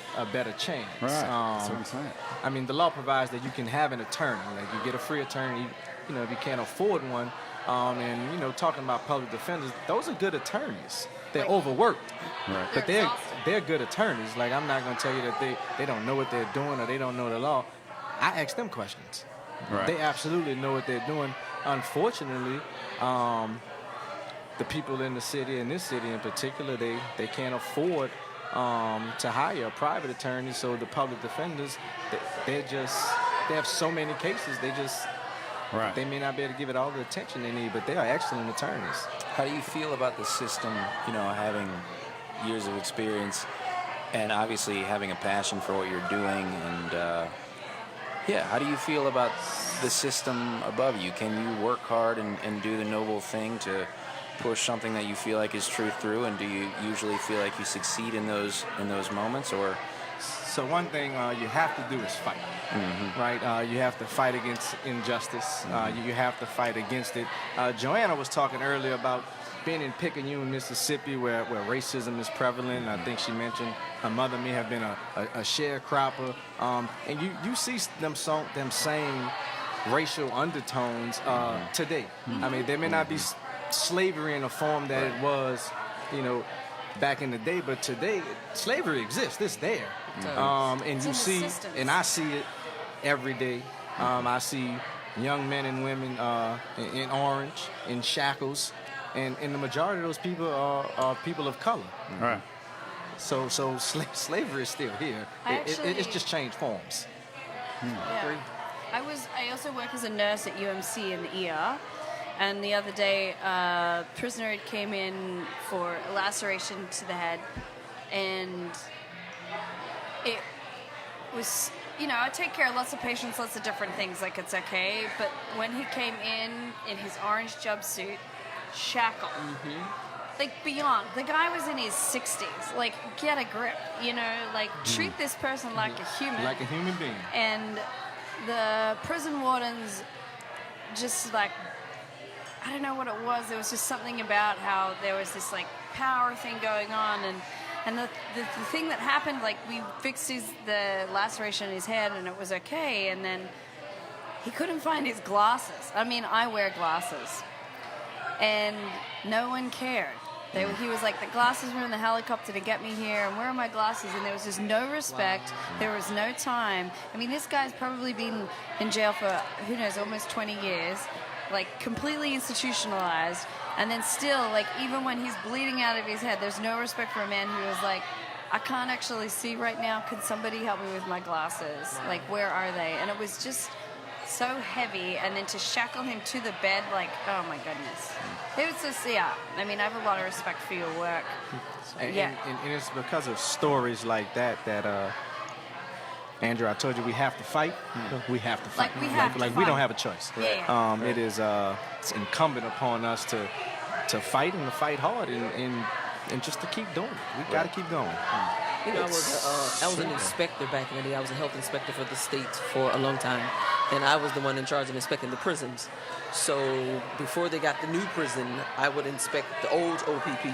chance. Right. That's what I'm saying. I mean, the law provides that you can have an attorney. Like, you get a free attorney, you know, if you can't afford one. And, you know, talking about public defenders, those are good attorneys. They're overworked. Right. But they're good attorneys. Like, I'm not going to tell you that they don't know what they're doing or they don't know the law. I ask them questions. Right. They absolutely know what they're doing. Unfortunately, the people in the city, in this city in particular, they can't afford to hire a private attorney. So the public defenders, they have so many cases, Right. they may not be able to give it all the attention they need, but they are excellent attorneys. How do you feel about the system, you know, having years of experience and obviously having a passion for what you're doing? And, how do you feel about the system above you? Can you work hard and do the noble thing to push something that you feel like is true through? And do you usually feel like you succeed in those moments, or? So one thing you have to do is fight, right? You have to fight against injustice. You have to fight against it. Joanna was talking earlier about being in Picayune, Mississippi, where racism is prevalent. I think she mentioned her mother may have been a sharecropper. And you see them same racial undertones today. I mean, there may not be slavery in the form that it was, you know, back in the day, but today slavery exists. It's there. And you see, and I see it every day. I see young men and women in orange, in shackles, and the majority of those people are people of color. Right. So slavery is still here. It's just changed forms. Yeah. I also work as a nurse at UMC in the ER. And the other day, a prisoner came in for a laceration to the head, and it was, you know, I take care of lots of patients, lots of different things, like it's okay. But when he came in his orange jumpsuit, shackled, like beyond, the guy was in his 60s. Like, get a grip, you know, like treat this person like a human. Like a human being. And the prison wardens just like, I don't know what it was. There was just something about how there was this like power thing going on, and the thing that happened, like, we fixed the laceration in his head and it was okay, and then he couldn't find his glasses. I mean, I wear glasses, and no one cared. He was like, the glasses were in the helicopter to get me here, and where are my glasses? And there was just no respect. Wow. There was no time. I mean, this guy's probably been in jail for, who knows, almost 20 years. Like, completely institutionalized, and then still, like, even when he's bleeding out of his head, there's no respect for a man who is like, I can't actually see right now. Could somebody help me with my glasses? Wow. Like, where are they? And it was just so heavy, and then to shackle him to the bed, like, oh my goodness. It was just, yeah, I mean, I have a lot of respect for your work. And it's because of stories like that Andrew, I told you we have to fight. We have to fight. Like we have to like fight. We don't have a choice. Yeah. It is it's incumbent upon us to fight and to fight hard and just to keep doing it. We got to keep going. You know, I was an inspector back in the day. I was a health inspector for the state for a long time, and I was the one in charge of inspecting the prisons. So before they got the new prison, I would inspect the old OPP,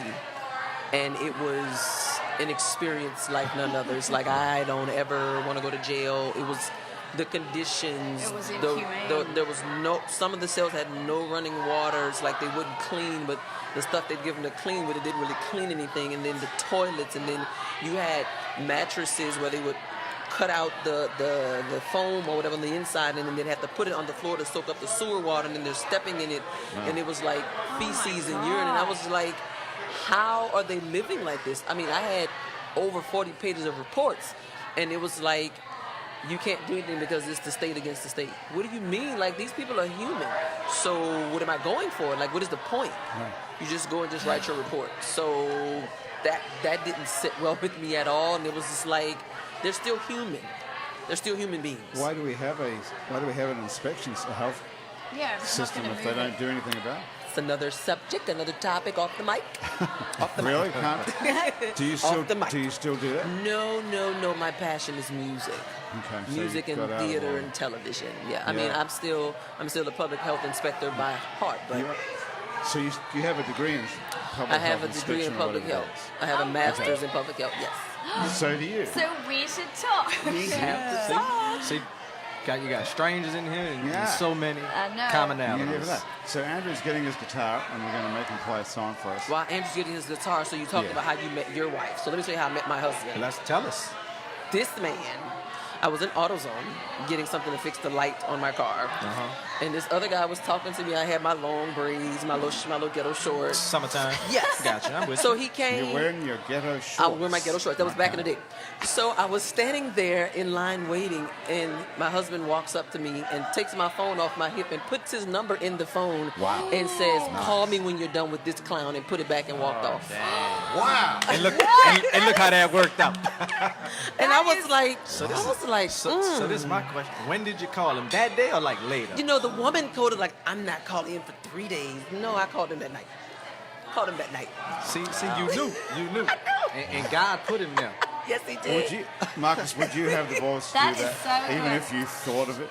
and it was an experience like none other. It's like, I don't ever want to go to jail. It was the conditions. It was inhumane. There was no. Some of the cells had no running water. It's like they wouldn't clean, but the stuff they'd give them to clean with, it didn't really clean anything. And then the toilets, and then you had mattresses where they would cut out the foam or whatever on the inside, and then they'd have to put it on the floor to soak up the sewer water, and then they're stepping in it, and it was like feces and urine, and I was like, how are they living like this? I mean, I had over 40 pages of reports, and it was like, you can't do anything because it's the state against the state. What do you mean? Like, these people are human. So what am I going for? Like, what is the point? Right. You just go and just write your report. So that didn't sit well with me at all, and it was just like, they're still human. They're still human beings. Why do we have an inspection, a health Yeah, it's not system gonna if they move don't it. do anything about it. It's another subject, another topic off the mic. Off the Really? Can't? Do you still the mic. do that? No. My passion is music. Okay. so Music you've and got out of theater all- and television. Yeah. I mean, Yeah. I'm still a public health inspector by heart, but You- So you have a degree in public I have health a degree in inspection or public whatever health. I have a master's in public health. Yes. that is. So do you. So we should talk. See, you got strangers in here and Yeah. so many I know. You commonalities. never know. So Andrew's getting his guitar, and we're going to make him play a song for us. While Andrew's getting his guitar, so you talked Yeah. about how you met your wife. So let me tell you how I met my husband. Let's tell us. This man, I was in AutoZone getting something to fix the light on my car, and this other guy was talking to me. I had my long braids, my little ghetto shorts. Summertime. Yes. Gotcha. I'm with So you. he came. You're wearing your ghetto shorts. I wear my ghetto shorts. That was back in the day. So I was standing there in line waiting, and my husband walks up to me and takes my phone off my hip and puts his number in the phone and says, "Call me when you're done with this clown," and put it back and walked off. Wow. And look how that worked out. And I was like, So this is my question. When did you call him? That day or like later? You know, the woman coded like, "I'm not calling him for 3 days." No, I called him that night. See, you knew. And God put him there. Yes, he did. Would you, Marcus? Would you have the balls to That do is that, so even good. if you thought of it?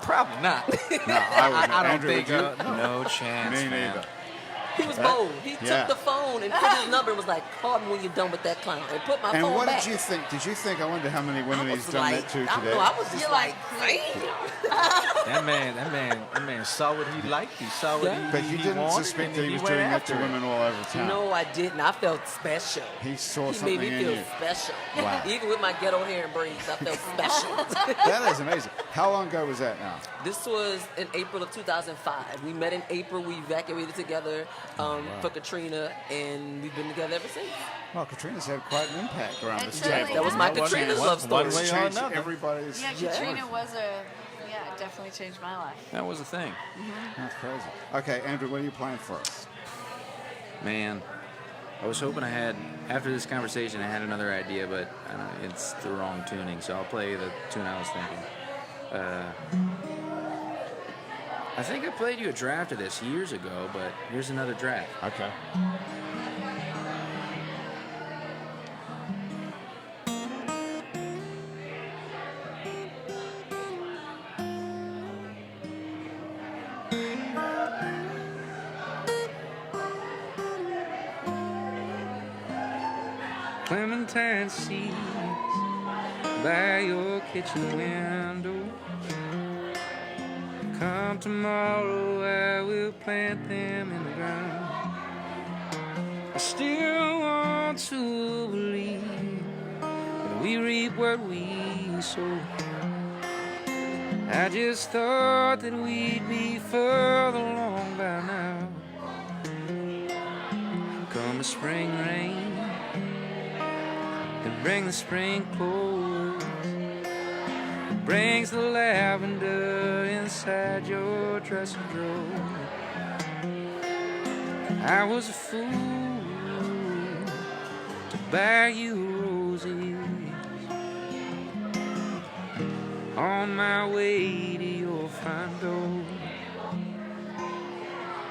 Probably not. No, I wouldn't. I don't Andrew, think. would you? No chance, Me man. neither. He was bold. He Yeah. took the phone and put his number and was like, "Call me when you're done with that clown," and put my And phone what back. did you think? Did you think? I wonder how many women I he's was done like, that to I don't today. know, I was just You're like, like, That man saw what he liked. He saw what Yeah. But he you didn't wanted, suspect and that he was went doing that after to it. women all over town. No, I didn't. I felt special. He saw He something made me in feel you. special. Wow. Even with my ghetto hair and braids, I felt special. That is amazing. How long ago was that now? This was in April of 2005. We met in April. We evacuated together for Katrina, and we've been together ever since. Well, Katrina's had quite an impact around It this totally table. That was my One- Katrina's one- love story. one way It's or changed another. everybody's. Yeah, Yeah. Katrina was it definitely changed my life. That was a thing. That's crazy. Okay, Andrew, what are you playing for us? Man, I was hoping after this conversation, I had another idea, but it's the wrong tuning, so I'll play the tune I was thinking. I think I played you a draft of this years ago, but here's another draft. Okay. Clementine seeds by your kitchen window. Come tomorrow, I will plant them in the ground. I still want to believe that we reap what we sow. I just thought that we'd be further along by now. Come the spring rain, and bring the spring clothes. Brings the lavender inside your dressing drawer. I was a fool to buy you roses on my way to your front door.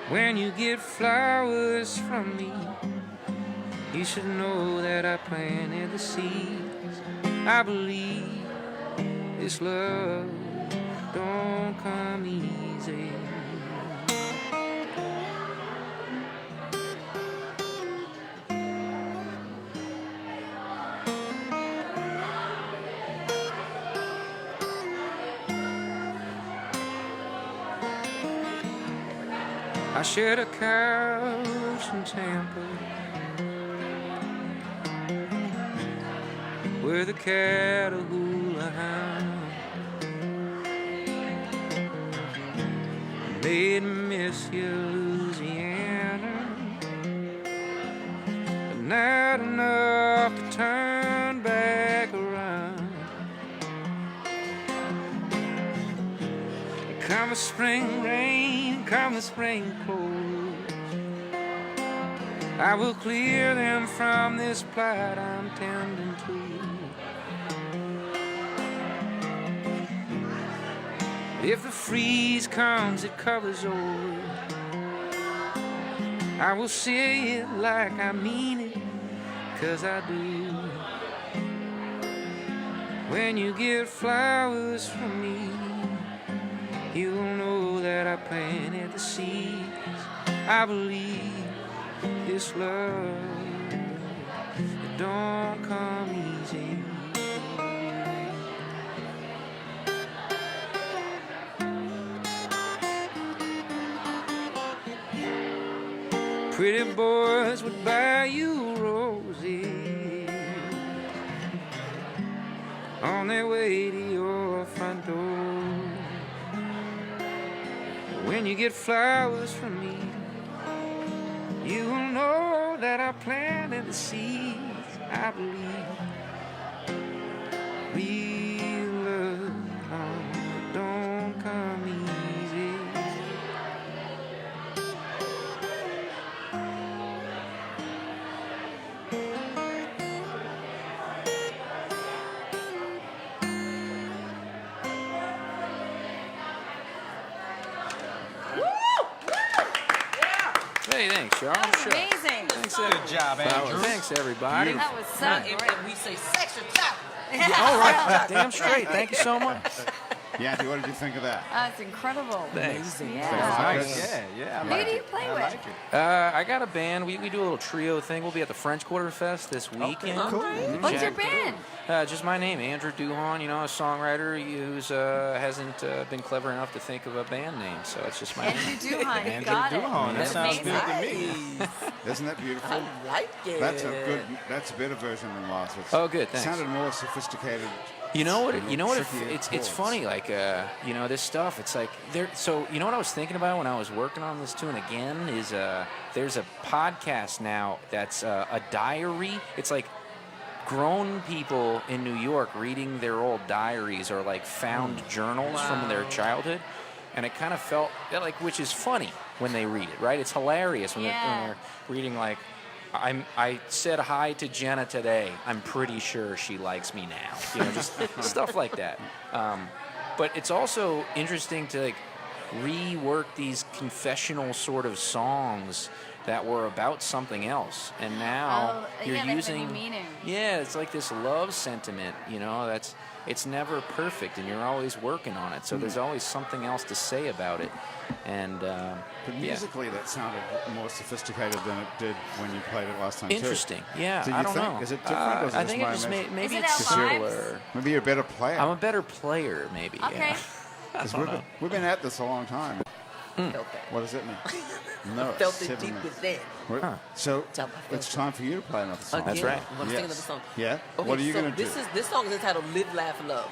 When you get flowers from me, you should know that I planted the seeds. I believe this love don't come easy. I shared a couch in Tampa with a Catahoula hound. Made me miss you, Louisiana, but not enough to turn back around. Come the spring rain, come the spring cold, I will clear them from this plight I'm tending to. If the freeze comes, it covers over. I will say it like I mean it, 'cause I do. When you get flowers from me, you'll know that I planted the seeds. I believe this love, it don't come easy. Pretty boys would buy you roses on their way to your front door. When you get flowers from me, you'll know that I planted the seeds. I believe real love don't come easy. Hey, thanks, y'all. That was Sure. amazing. Thanks, Good job, Andrew. Thanks, everybody. That was so And great. we say sex or tap. All right, damn straight. Thank you so much. Yanti, what did you think of that? That's incredible. Thanks. Yeah. Nice. Yeah, I Who like do you it. play I with? like it. I got a band. We do a little trio thing. We'll be at the French Quarter Fest this weekend. Cool. What's your band? Just my name, Andrew Duhon. You know, a songwriter who's hasn't been clever enough to think of a band name, so it's just my name. Andrew Duhon. You Andrew got it. Duhon. That That's sounds amazing. good to me. Isn't that beautiful? I like it. That's a better version than last. It's Oh, good, thanks. Sounded more sophisticated. You know what? You know what? Trickier It's chords. funny. Like you know, this stuff. It's like there. So you know what I was thinking about when I was working on this tune again is there's a podcast now that's a diary. It's like grown people in New York reading their old diaries or like found journals from their childhood, and it kind of felt like, which is funny when they read it, right? It's hilarious when they're reading like. I said hi to Jenna today. I'm pretty sure she likes me now. You know, just stuff like that. But it's also interesting to like rework these confessional sort of songs that were about something else, and now you're yeah, they have a using new meaning. Yeah, it's like this love sentiment. You know, it's never perfect, and you're always working on it. So there's always something else to say about it, and But yeah. musically, that sounded more sophisticated than it did when you played it last time. Interesting. Too. Yeah, Do you I don't think? know. Is it different? Or is it I just think my it just imagine- maybe Is it it's our vibes? similar. Maybe you're a better player. I'm a better player, maybe. Okay. Yeah. 'Cause we've been at this a long time. Felt that. What does it mean? No, Felt it's it 7 deep minutes. within. So Tell me. it's time for you to play another song. That's Again, right. I'm gonna sing another song. Yeah? Okay, What are you so going to do? this song is entitled "Live, Laugh, Love."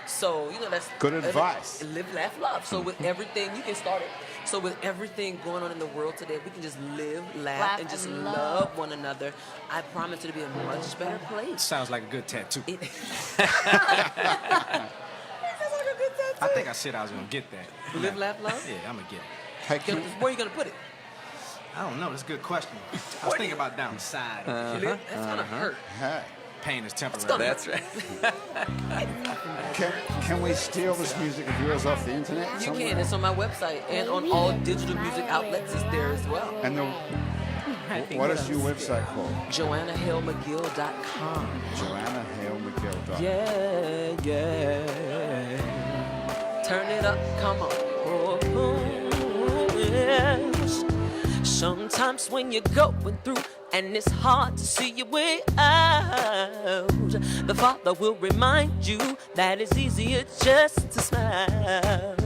So you know that's Good advice. Live, laugh, love. So with everything, you can start it. So with everything going on in the world today, we can just live, laugh, and just love one another. I promise it'll be a much better place. Sounds like a good tattoo. It sounds like a good tattoo. I think I said I was gonna get that. Live, laugh, love. Yeah, I'm gonna get it. Hey, can- Where are you gonna put it? I don't know. That's a good question. I was thinking about down the side. of the hip. That's gonna hurt. hey, Pain is temporary. That's right. can we steal this music of yours off the internet? You somewhere? can. It's on my website and on all digital music outlets. It's there as well. And what is your website called? JoannaHaleMcGill.com. JoannaHaleMcGill.com. Yeah. Turn it up, come on. Oh, yes. Sometimes when you're going through and it's hard to see your way out, the Father will remind you that it's easier just to smile.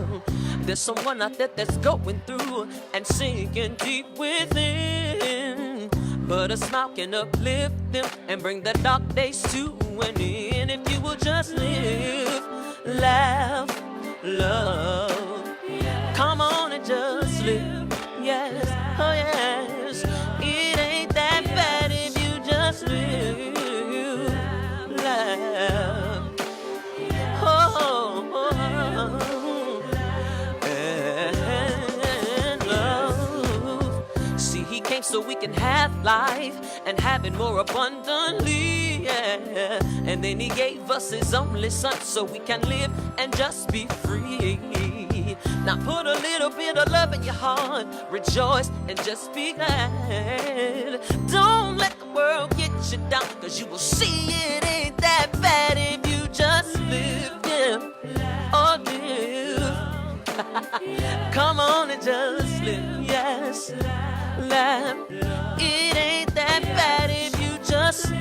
There's someone out there that's going through and sinking deep within, but a smile can uplift them and bring the dark days to an end. If you will just live, laugh, love. Come on and just live, yes, oh yes. It ain't that bad if you just live, laugh. Oh, and love. See, he came so we can have life and have it more abundantly, yeah. And then he gave us his only son so we can live and just be free. Now put a little bit of love in your heart. Rejoice and just be glad. Don't let the world get you down, cause you will see it ain't that bad if you just live, yeah. Oh, live. Come on and just live, yes. Laugh. It ain't that bad if you just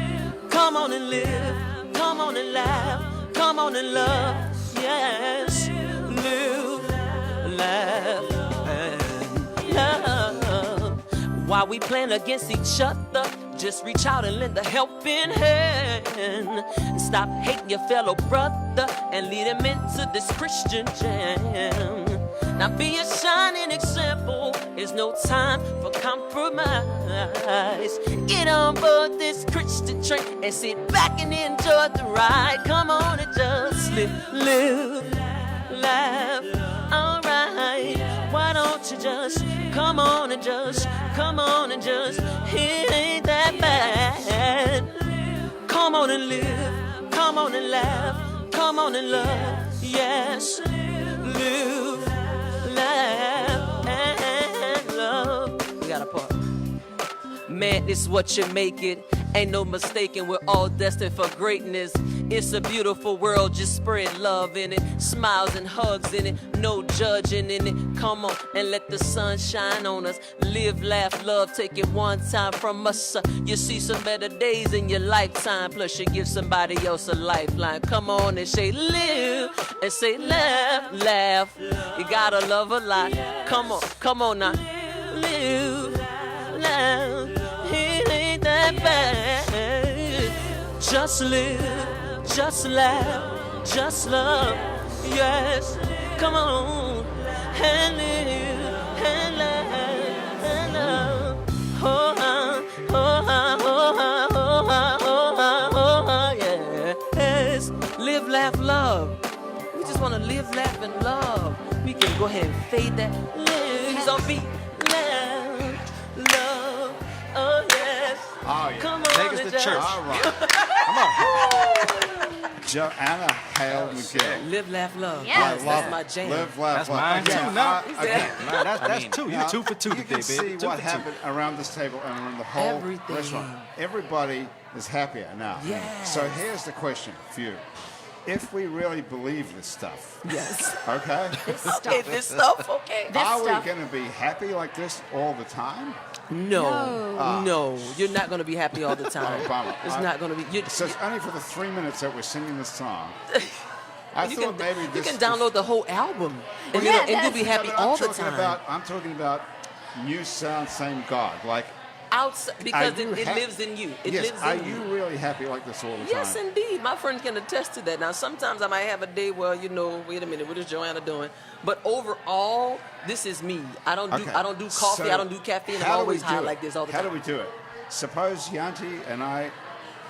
come on and live. Come on and laugh. Come on and love, yes. Live, laugh, and love. While we plan against each other, just reach out and lend a helping hand. Stop hating your fellow brother and lead him into this Christian jam. Now be a shining example. There's no time for compromise. Get on board this Christian train and sit back and enjoy the ride. Come on and just live, laugh. Alright, why don't you just come on and just, it ain't that bad. Come on and live, come on and laugh, come on and love, yes. Live, laugh, and love. We got a part. Man, this is what you make it. Ain't no mistaking, we're all destined for greatness. It's a beautiful world, just spread love in it. Smiles and hugs in it, no judging in it. Come on and let the sun shine on us. Live, laugh, love, take it one time from us. You see some better days in your lifetime. Plus you give somebody else a lifeline. Come on and say live, and say laugh, laugh. You gotta love a lot. Come on now. Live, laugh. It ain't that bad. Just live, just laugh, just love. Yes, come on and live and laugh and love. Oh, yes. Live, laugh, love. We just want to live, laugh, and love. We can go ahead and fade that. Live on beat. Love, oh yes. Oh, yeah. Come on, Take us to just church. All right. Joanna Hale McGill. live, laugh, love. Yes. I love That's it. my jam. Live, laugh, That's love. mine Okay, too now. okay. Man, that's two. You're Now, 2 for 2 you today, can baby. see 2 what for 2. happened around this table and around the whole Everything. restaurant. Everybody is happier now. Yes. So here's the question for you. If we really believe this stuff, Yes. okay, Okay, this stuff, okay. are we stuff. going to be happy like this all the time? No, you're not going to be happy all the time. Oh, bummer. It's not going to be. So it's only for the 3 minutes that we're singing this song. I you thought can, maybe you this can download the whole album, and, yeah, you'll be Yeah, happy but I'm all the talking time. I'm talking about new sound, same God. Like, Outside, because Are you it hap- lives in you. It yes, lives are in you really happy like this all the Yes, time? indeed. My friends can attest to that. Now, sometimes I might have a day where, wait a minute, what is Joanna doing? But overall, this is me. I don't do coffee. So I don't do caffeine. I'm how do we always high do it? like this all the How time. do we do it? Suppose Yanti and I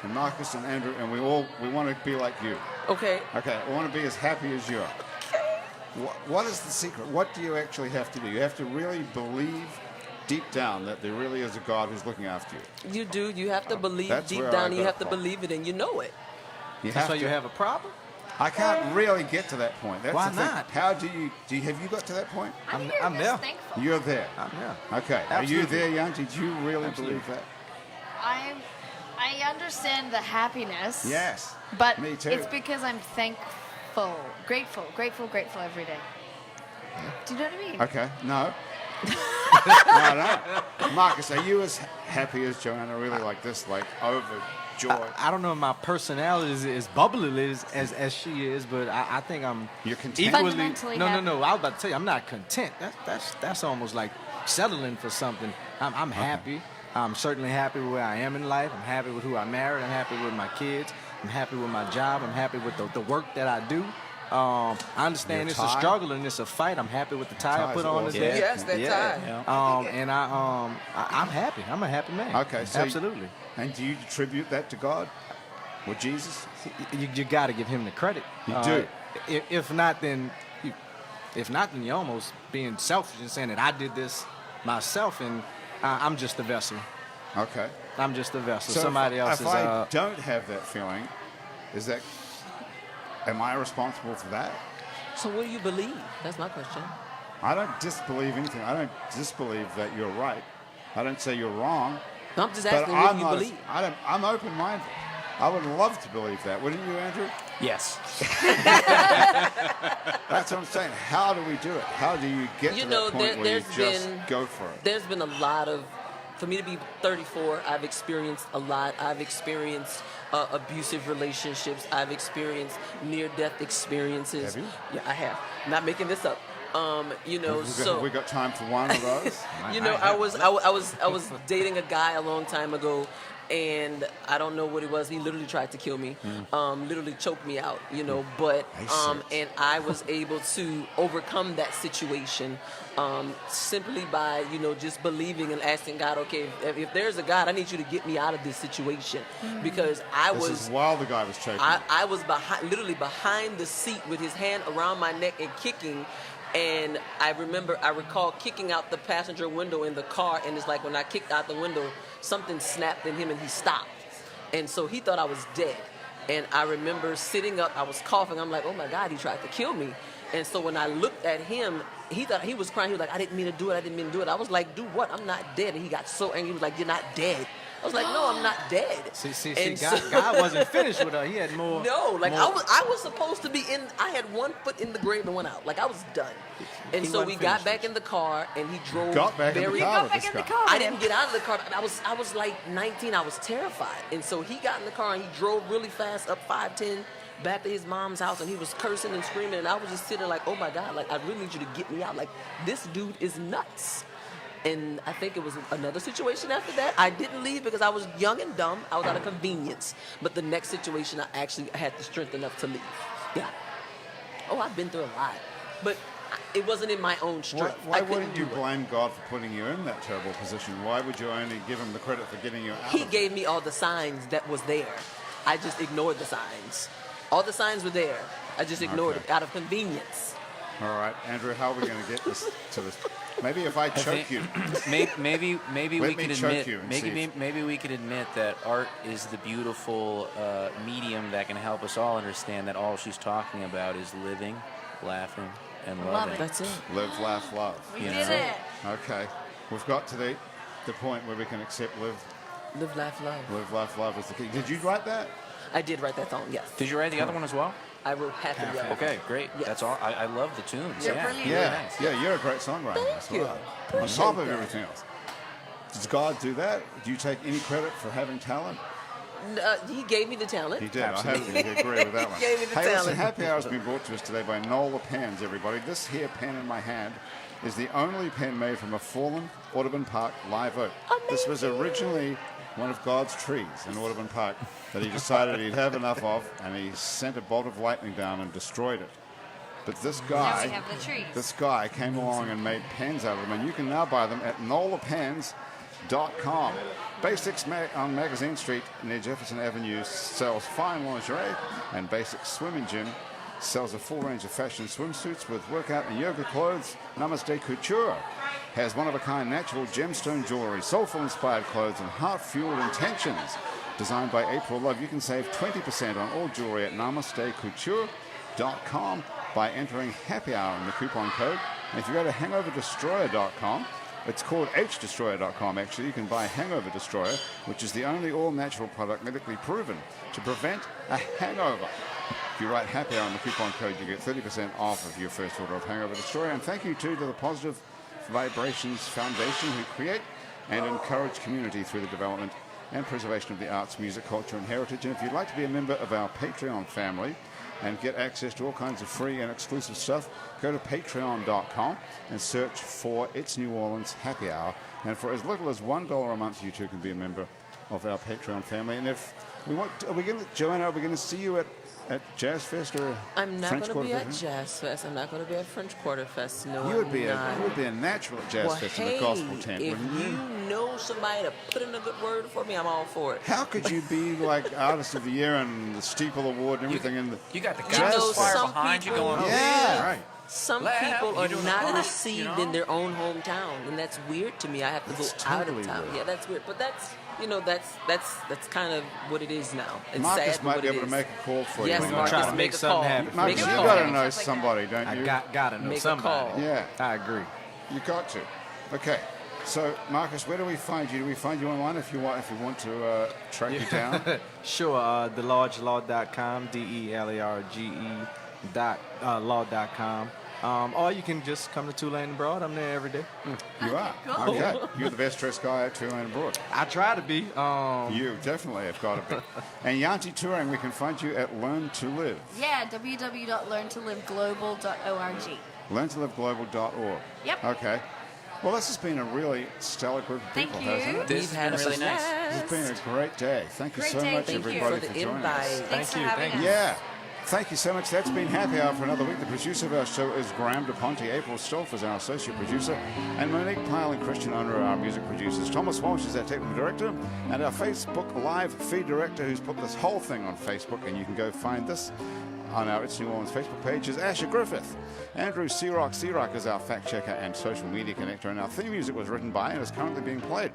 and Marcus and Andrew and we want to be like you. Okay. Okay, we want to be as happy as you are. What is the secret? What do you actually have to do? You have to really believe deep down that there really is a God who's looking after you. You do. You have to believe that's deep where down. I and you got have a to problem. believe it, and you know it. You That's have why you to- have a problem? I can't really get to that point. That's Why the thing. not? How do you have you got to that point? I'm I'm there. thankful. You're there. Yeah. Okay. Are you Absolutely. there, Yanti? Do you really Absolutely. believe that? I understand the happiness. Yes. But Me too. it's because I'm thankful, grateful every day. Do you know what I mean? Okay. No. No. Marcus, are you as happy as Joanna? Really like this, like overjoyed? I don't know if my personality is as bubbly as she is, but I think I'm You're content? equally. Fundamentally No. happy. I was about to tell you, I'm not content. That's almost like settling for something. I'm happy. I'm certainly happy with where I am in life. I'm happy with who I married. I'm happy with my kids. I'm happy with my job. I'm happy with the work that I do. I understand Your it's tie? a struggle and it's a fight. I'm happy with the tie I Tie's put on awesome. today. Yes, that tie. And I'm happy. I'm a happy man. Okay. So absolutely. And do you attribute that to God or Jesus? You got to give him the credit. You do. If not, then you're almost being selfish and saying that I did this myself, and I'm just a vessel. Okay. I'm just a vessel. So Somebody else if is. I don't have that feeling, am I responsible for that? So what do you believe? That's my question. I don't disbelieve anything. I don't disbelieve that you're right. I don't say you're wrong. I'm just But asking what I'm you not. believe. I'm open-minded. I would love to believe that, wouldn't you, Andrew? Yes. That's what I'm saying. How do we do it? How do you get You to know, that point where you there's just been- go for it? There's been a lot of, for me to be 34, I've experienced a lot. I've experienced abusive relationships. I've experienced near-death experiences. Have you? Yeah, I have. I'm not making this up. You know, We got time for one of those. you know, I was dating a guy a long time ago, and I don't know what it was. He literally tried to kill me, literally choked me out. You know, but and I was able to overcome that situation simply by just believing and asking God, okay, if there's a God, I need you to get me out of this situation because This is while the guy was choking. I was literally behind the seat with his hand around my neck and kicking. And I recall kicking out the passenger window in the car, and it's like when I kicked out the window, something snapped in him and he stopped. And so he thought I was dead. And I remember sitting up, I was coughing. I'm like, oh my God, he tried to kill me. And so when I looked at him, he thought he was crying. He was like, I didn't mean to do it. I didn't mean to do it. I was like, do what? I'm not dead. And he got so angry. He was like, you're not dead. I was like, no, I'm not dead. See, And God wasn't finished with her. He had more. No, like more- I was supposed to be in. I had one foot in the grave and one out. Like I was done. And He so we wasn't got finished back with in the car, and he drove. Got back in the very. car. Got with back this in the guy. car. I with didn't him. get out of the car. I was like 19. I was terrified, and so he got in the car and he drove really fast up 510 back to his mom's house, and he was cursing and screaming, and I was just sitting like, oh my God, like I really need you to get me out. Like this dude is nuts. And I think it was another situation after that. I didn't leave because I was young and dumb. I was out of convenience. But the next situation, I actually had the strength enough to leave. Yeah. Oh, I've been through a lot. But it wasn't in my own strength. Why I couldn't wouldn't you do it. blame God for putting you in that terrible position? Why would you only give him the credit for getting you out He of it? gave me all the signs that was there. I just ignored the signs. All the signs were there. I just ignored Okay. it out of convenience. All right, Andrew, how are we going to get this to this? Maybe if I choke you. Maybe Let we me could choke admit you and see maybe we could admit that art is the beautiful medium that can help us all understand that all she's talking about is living, laughing, and Love loving. it. That's it. Live, laugh, love. We You did know? it. Okay, we've got to the point where we can accept live, Live, laugh, love. laugh, love is the key. Did you write that? I did write that song, yes. Did you write the other one as well? I wrote half of the other. Okay, great. Yes. That's all. I love the tunes. You're yeah. brilliant. Really Yeah, nice. yeah, you're a great songwriter as you. well. On Appreciate top of that. everything else. Does God do that? Do you take any credit for having talent? He gave me the talent. He did. I hope you agree with that one. He gave me the Hey, listen, talent. Happy Hour has been brought to us today by Nola Pens, everybody. This here pen in my hand is the only pen made from a fallen Audubon Park live oak. This was originally one of God's trees in Audubon Park that he decided he'd have enough of, and he sent a bolt of lightning down and destroyed it. But this Now guy, we have the trees. this guy came along and made pens out of them, and you can now buy them at nolapens.com. Basics on Magazine Street near Jefferson Avenue sells fine lingerie, and Basics Swimming Gym sells a full range of fashion swimsuits with workout and yoga clothes. Namaste Couture has one-of-a-kind natural gemstone jewelry, soulful-inspired clothes, and heart-fueled intentions. Designed by April Love, you can save 20% on all jewelry at namastecouture.com by entering Happy Hour in the coupon code. And if you go to hangoverdestroyer.com, it's called hdestroyer.com actually, you can buy Hangover Destroyer, which is the only all-natural product medically proven to prevent a hangover. If you write Happy Hour in the coupon code, you get 30% off of your first order of Hangover Destroyer. And thank you too to the Positive Vibrations Foundation, who create and encourage community through the development and preservation of the arts, music, culture, and heritage. And if you'd like to be a member of our Patreon family and get access to all kinds of free and exclusive stuff, go to patreon.com and search for It's New Orleans Happy Hour. And for as little as $1 a month, you too can be a member of our Patreon family. And if we want, Joanna, are we going to see you at Jazz Fest or I'm not French going to Quarter be at Fest? Jazz Fest. I'm not going to be at French Quarter Fest. No, You would I'm be not. a natural at Jazz Well, Fest hey, in the gospel tent, if wouldn't you? you know somebody to put in a good word for me, I'm all for it. How could you be like Artist of the Year and the Steeple Award and everything in the You got the You gospel know, choir some behind you people- going, Yeah. right. Some Laugh, people you're are doing not it, received you know? in their own hometown, and that's weird to me. I have to That's go out totally of town. weird. Yeah, that's weird. But that's you know, that's kind of what it is now. It's Marcus sad, but might what be it able to is. make a call for Yes, you. We're gonna try Marcus, to make make a something call. happen. Marcus, Make you a call. got to know somebody, don't I you? gotta know Make a somebody. call. Yeah, I agree. you got to. Okay. So, Marcus, where do we find you? Do we find you online if you want to track you down? Sure, thelargelaw.com, DELARGE law.com. Or you can just come to Tulane and Broad. I'm there every day. You are. Cool. Okay. You're the best dressed guy at Tulane and Broad. I try to be. You definitely have got to be. And Yanti Touring, we can find you at Learn to Live. Yeah, www.learntoliveglobal.org. LearnToLiveGlobal.org. Yep. Okay. Well, this has been a really stellar group of Thank people, you. hasn't it? This has been really nice. It's been a great day. Thank you Great so day. much, Thank you. everybody, For for the joining us. invite. Thanks for you, having thank us. you. Yeah. Thank you so much. That's been Happy Hour for another week. The producer of our show is Graham DePonte. April Stolf is our associate producer. And Monique Pyle and Christian Unruh are our music producers. Thomas Walsh is our technical director. And our Facebook Live feed director, who's put this whole thing on Facebook. And you can go find this on our It's New Orleans Facebook page, is Asher Griffith. Andrew Searock is our fact checker and social media connector. And our theme music was written by and is currently being played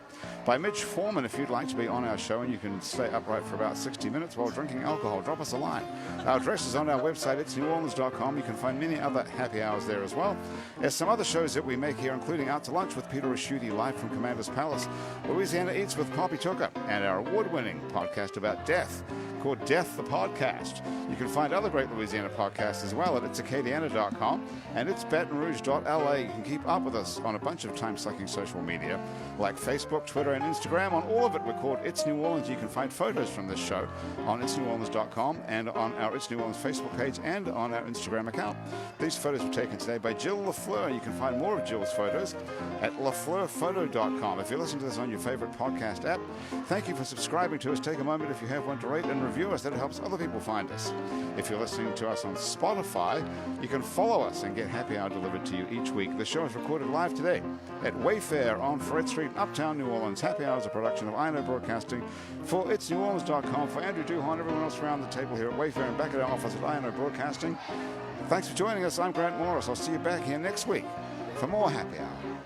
by Mitch Foreman. If you'd like to be on our show and you can stay upright for about 60 minutes while drinking alcohol, drop us a line. Our address is on our website, itsneworleans.com. You can find many other happy hours there as well. There's some other shows that we make here, including Out to Lunch with Peter Raschuti live from Commander's Palace, Louisiana Eats with Poppy Tucker, and our award-winning podcast about death called Death the Podcast. You can find other great Louisiana podcasts as well at itsacadiana.com and itsbatonrouge.la. You can keep up with us on a bunch of time-sucking social media like Facebook, Twitter, and Instagram. On all of it, we're called It's New Orleans. You can find photos from this show on itsneworleans.com and on our It's New Orleans Facebook page and on our Instagram account. These photos were taken today by Jill LaFleur. You can find more of Jill's photos at lafleurphoto.com. If you're listening to this on your favorite podcast app, thank you for subscribing to us. Take a moment, if you have one, to rate and review us. That helps other people find us. If you're listening to us on Spotify, you can follow us and get Happy Hour delivered to you each week. The show is recorded live today at Wayfair on Fred Street, Uptown New Orleans. Happy Hour is a production of INO Broadcasting for itsneworleans.com. For Andrew Duhon, everyone else around the table here at Wayfair and back at our office at INO Broadcasting, thanks for joining us. I'm Grant Morris. I'll see you back here next week for more Happy Hour.